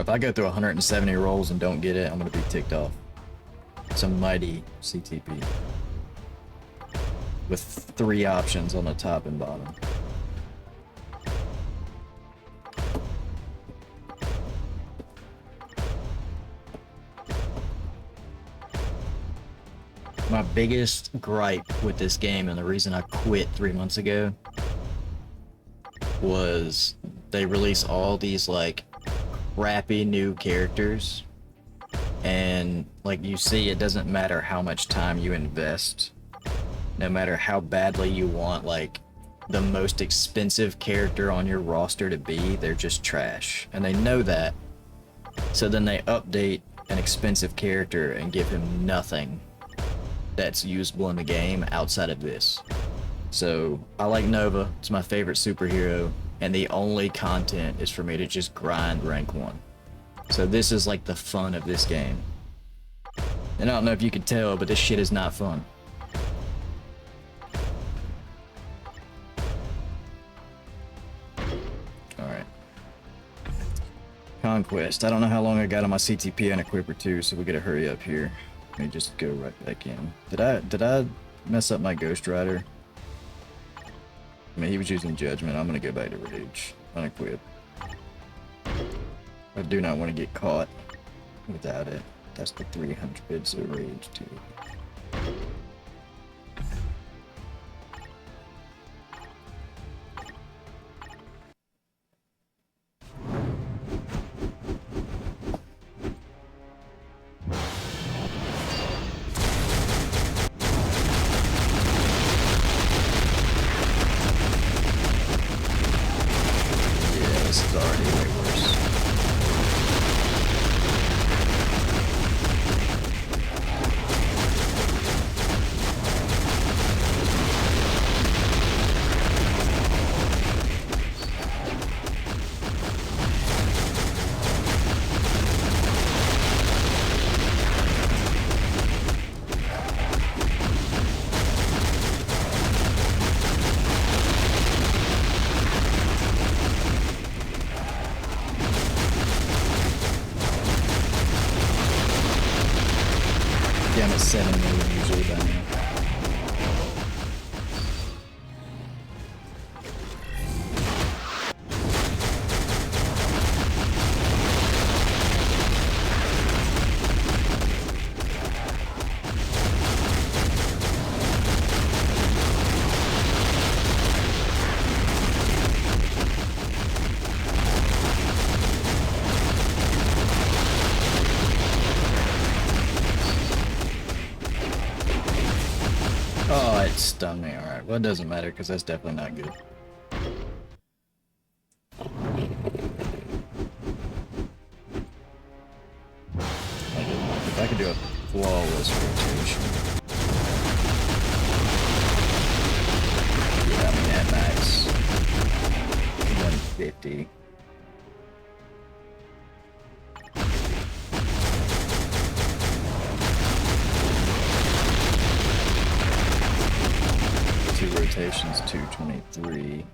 if I go through 170 rolls and don't get it, I'm gonna be ticked off. It's a mighty CTP. With 3 options on the top and bottom. My biggest gripe with this game, and the reason I quit 3 months ago, was they release all these like crappy new characters, and like you see, it doesn't matter how much time you invest, no matter how badly you want like the most expensive character on your roster to be, they're just trash, and they know that. So then they update an expensive character and give him nothing that's usable in the game outside of this. So I like Nova, it's my favorite superhero, and the only content is for me to just grind rank 1. So this is like the fun of this game. And I don't know if you can tell, but this shit is not fun. Alright. Conquest. I don't know how long I got on my CTP and Equipper 2, so we gotta hurry up here. Let me just go right back in. Did I mess up my Ghost Rider? I mean, he was using Judgment. I'm gonna go back to Rage. Unequip. I do not want to get caught without it. That's the 300, so Rage too. Yeah, I'm at 7 million usually by now. Oh, it stunned me. Alright, well, it doesn't matter because that's definitely not good. If I could do a flawless rotation. Yeah, I mean, at max 150. Rotations 223.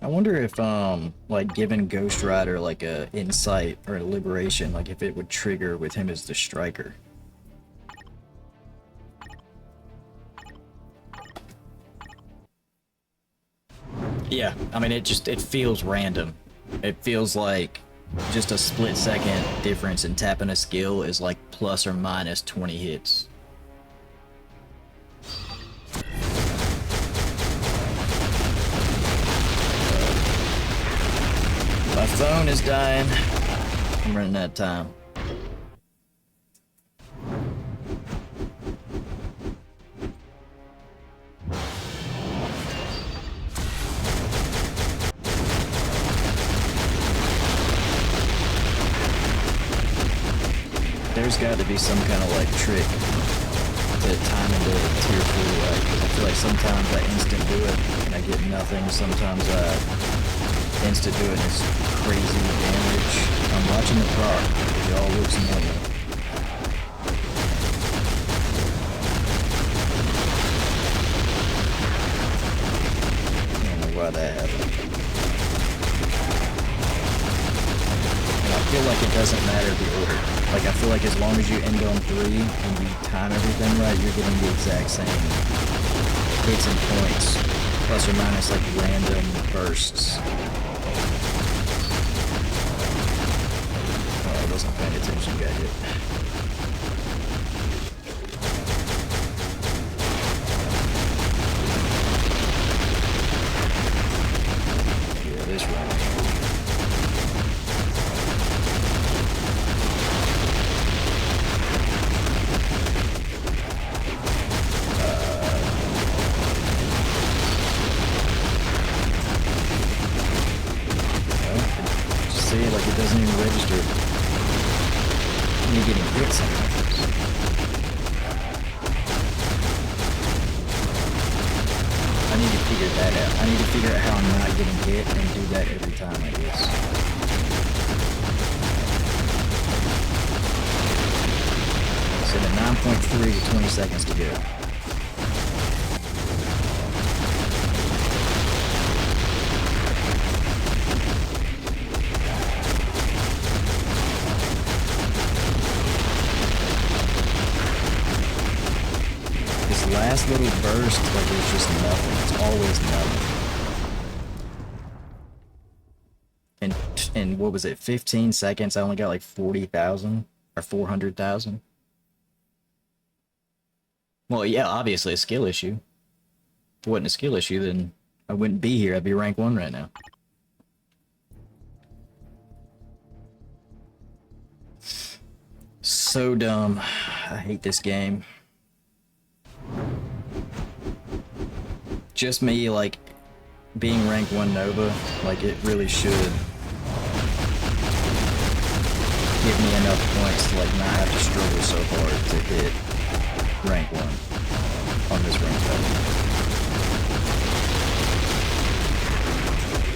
I wonder if like giving Ghost Rider like a insight or a liberation, like if it would trigger with him as the striker. Yeah, I mean, it feels random. It feels like just a split-second difference in tapping a skill is like plus or minus 20 hits. My phone is dying. I'm running out of time. There's got to be some kind of like trick to time into tier 4, right? Because I feel like sometimes I instant do it and I get nothing. Sometimes I instant do it and it's crazy damage. I'm watching the proc. It all looks normal. why that happened. And I feel like it doesn't matter the order. Like, I feel like as long as you end on 3 and you time everything right, you're getting the exact same hits and points, plus or minus like random bursts. Oh, I wasn't paying attention, got hit. Yeah, this round. See, like it doesn't even register. You're getting hit sometimes. I need to figure that out. I need to figure out how I'm not getting hit and do that every time, I guess. So the 9.3 to 20 seconds to go. Last little burst, like it's just nothing. It's always nothing. And what was it? 15 seconds. I only got like 40,000 or 400,000. Well, yeah, obviously a skill issue. If it wasn't a skill issue, then I wouldn't be here. I'd be rank 1 right now. So dumb. I hate this game. Just me, like, being rank 1 Nova, like, it really should give me enough points to, like, not have to struggle so hard to hit rank 1 on this rank level.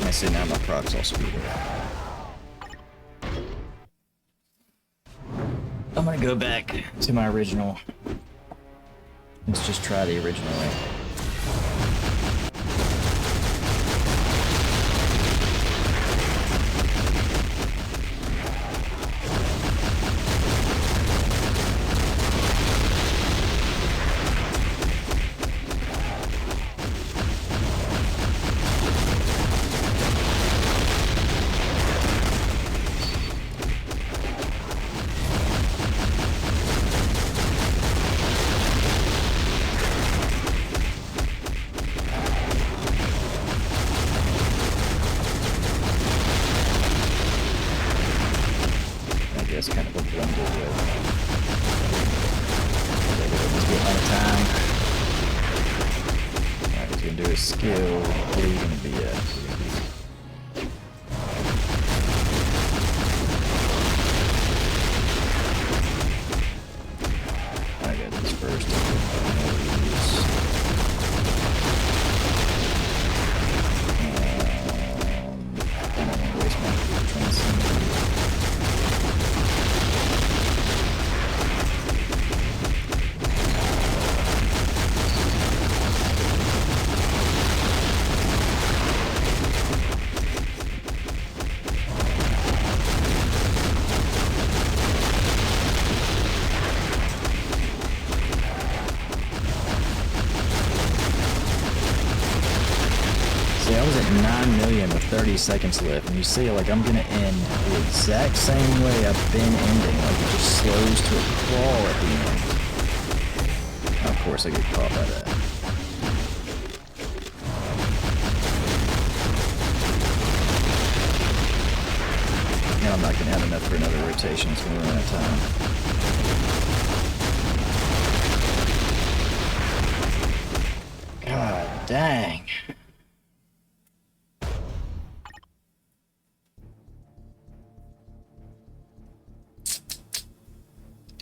I see now my procs all screwed up. I'm gonna go back to my original. Let's just try the original rank. Kind of a blended way. Let's get out of time. Alright, he's gonna do his skill. Where are you gonna be at? I got this first. I don't want to waste my transcend. I was at 9 million with 30 seconds left, and you see, like, I'm gonna end the exact same way I've been ending. Like, it just slows to a crawl at the end. Of course, I get caught by that. Now I'm not gonna have enough for another rotation. It's gonna run out of time. God dang.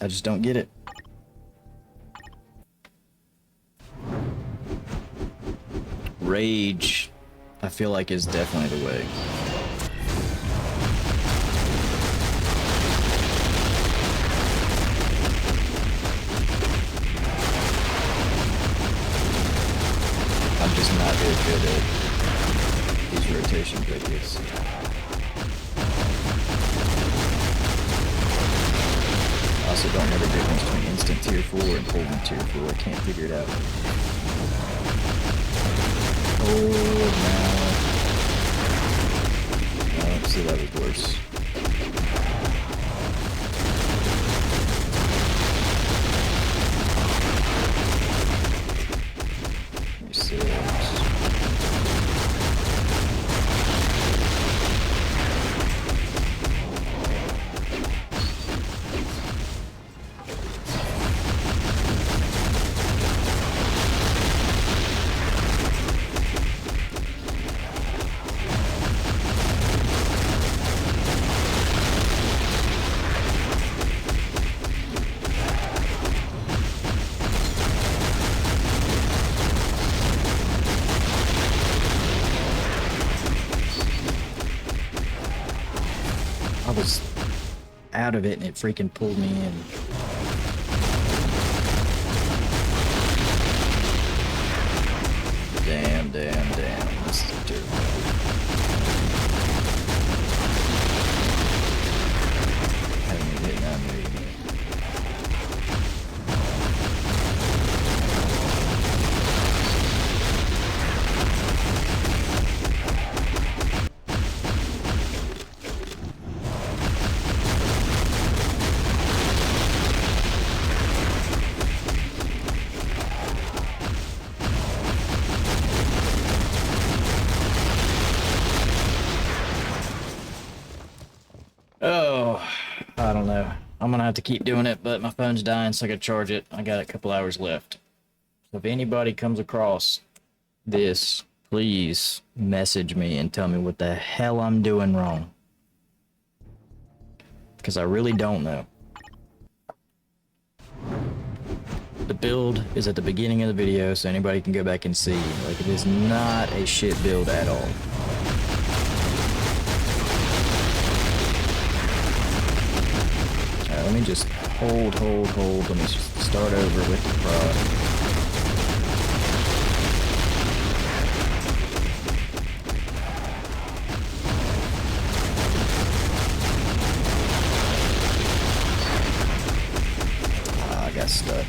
I just don't get it. Rage, I feel like, is definitely the way. I'm just not very good at rotation pickets. I also don't know the difference between instant tier 4 and holding tier 4. I can't figure it out. Hold now. Oh, see, that was worse. I was out of it and it freaking pulled me in. Damn. This is terrible. Haven't even hit 9 million yet. Oh, I don't know. I'm gonna have to keep doing it, but my phone's dying, so I gotta charge it. I got a couple hours left. So if anybody comes across this, please message me and tell me what the hell I'm doing wrong. Because I really don't know. The build is at the beginning of the video, so anybody can go back and see. Like, it is not a shit build at all. Let me just hold. Let me just start over with the prod. I got stuck.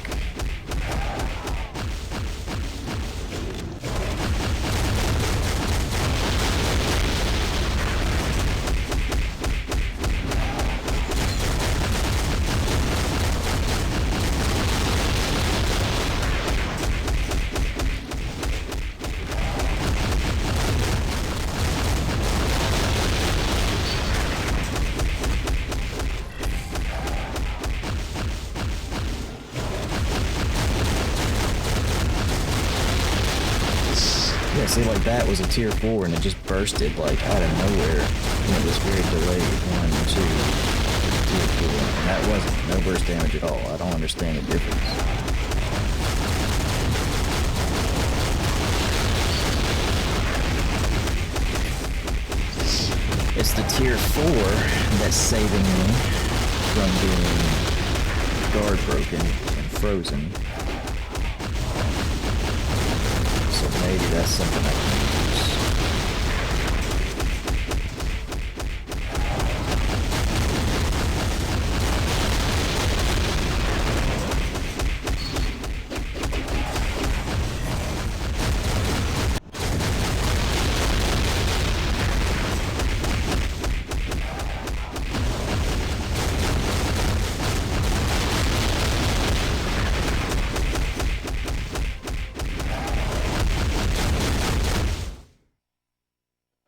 Yeah, see, like that was a tier 4 and it just bursted like out of nowhere. And it was very delayed. 1, 2, tier 4. And that wasn't no burst damage at all. I don't understand the difference. It's the tier 4 that's saving me from being guard broken and frozen. So maybe that's something I can use.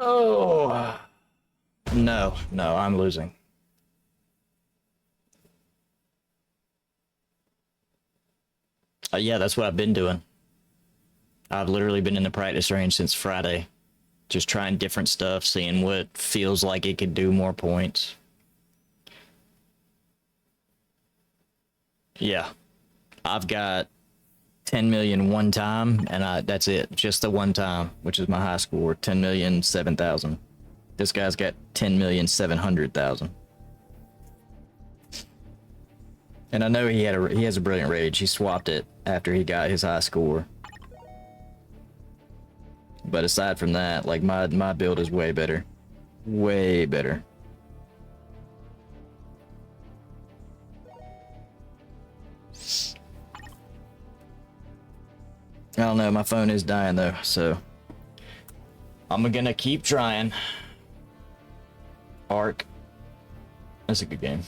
Oh, no, I'm losing. Yeah, that's what I've been doing. I've literally been in the practice range since Friday. Just trying different stuff, seeing what feels like it could do more points. Yeah, I've got 10 million one time, and that's it. Just the one time, which is my high score, 10,007,000. This guy's got 10,700,000. And I know he has a brilliant rage. He swapped it after he got his high score. But aside from that, like my build is way better. Way better. I don't know, my phone is dying though, so I'm gonna keep trying. Arc. That's a good game.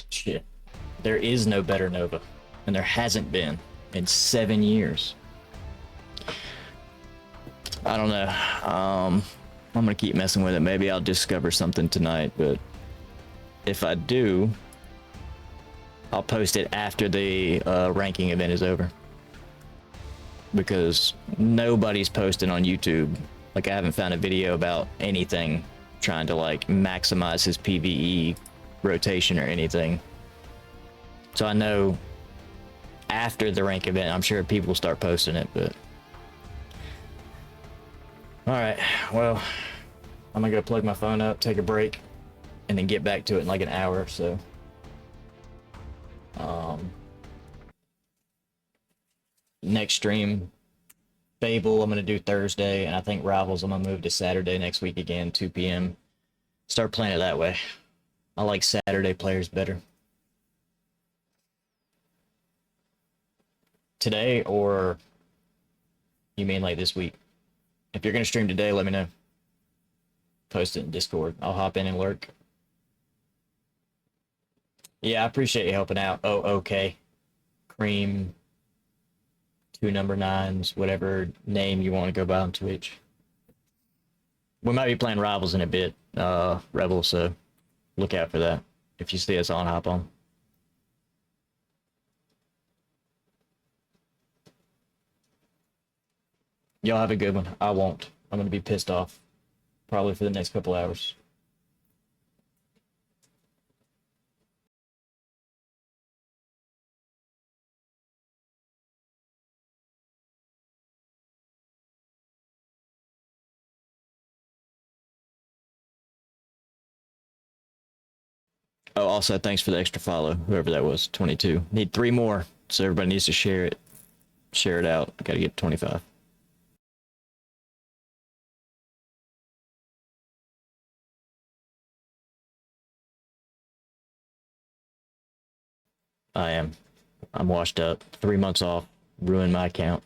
Shit. There is no better Nova, and there hasn't been in 7 years. I don't know. I'm gonna keep messing with it. Maybe I'll discover something tonight, but if I do, I'll post it after the ranking event is over. Because nobody's posting on YouTube. Like, I haven't found a video about anything trying to like maximize his PvE rotation or anything. So I know after the rank event, I'm sure people will start posting it, but all right, well, I'm gonna go plug my phone up, take a break, and then get back to it in like an hour or so. Next stream, Fable, I'm gonna do Thursday, and I think Rivals, I'm gonna move to Saturday next week again, 2 p.m. Start playing it that way. I like Saturday players better. Today, or you mean like this week? If you're gonna stream today, let me know. Post it in Discord. I'll hop in and lurk. Yeah, I appreciate you helping out. Oh, okay. Cream, 2 number 9s, whatever name you want to go by on Twitch. We might be playing Rivals in a bit, Rebel, so look out for that. If you see us on, hop on. Y'all have a good one. I won't. I'm gonna be pissed off. Probably for the next couple hours. Oh, also, thanks for the extra follow, whoever that was, 22. Need 3 more, so everybody needs to share it. Share it out. Gotta get 25. I am. I'm washed up. 3 months off. Ruined my account.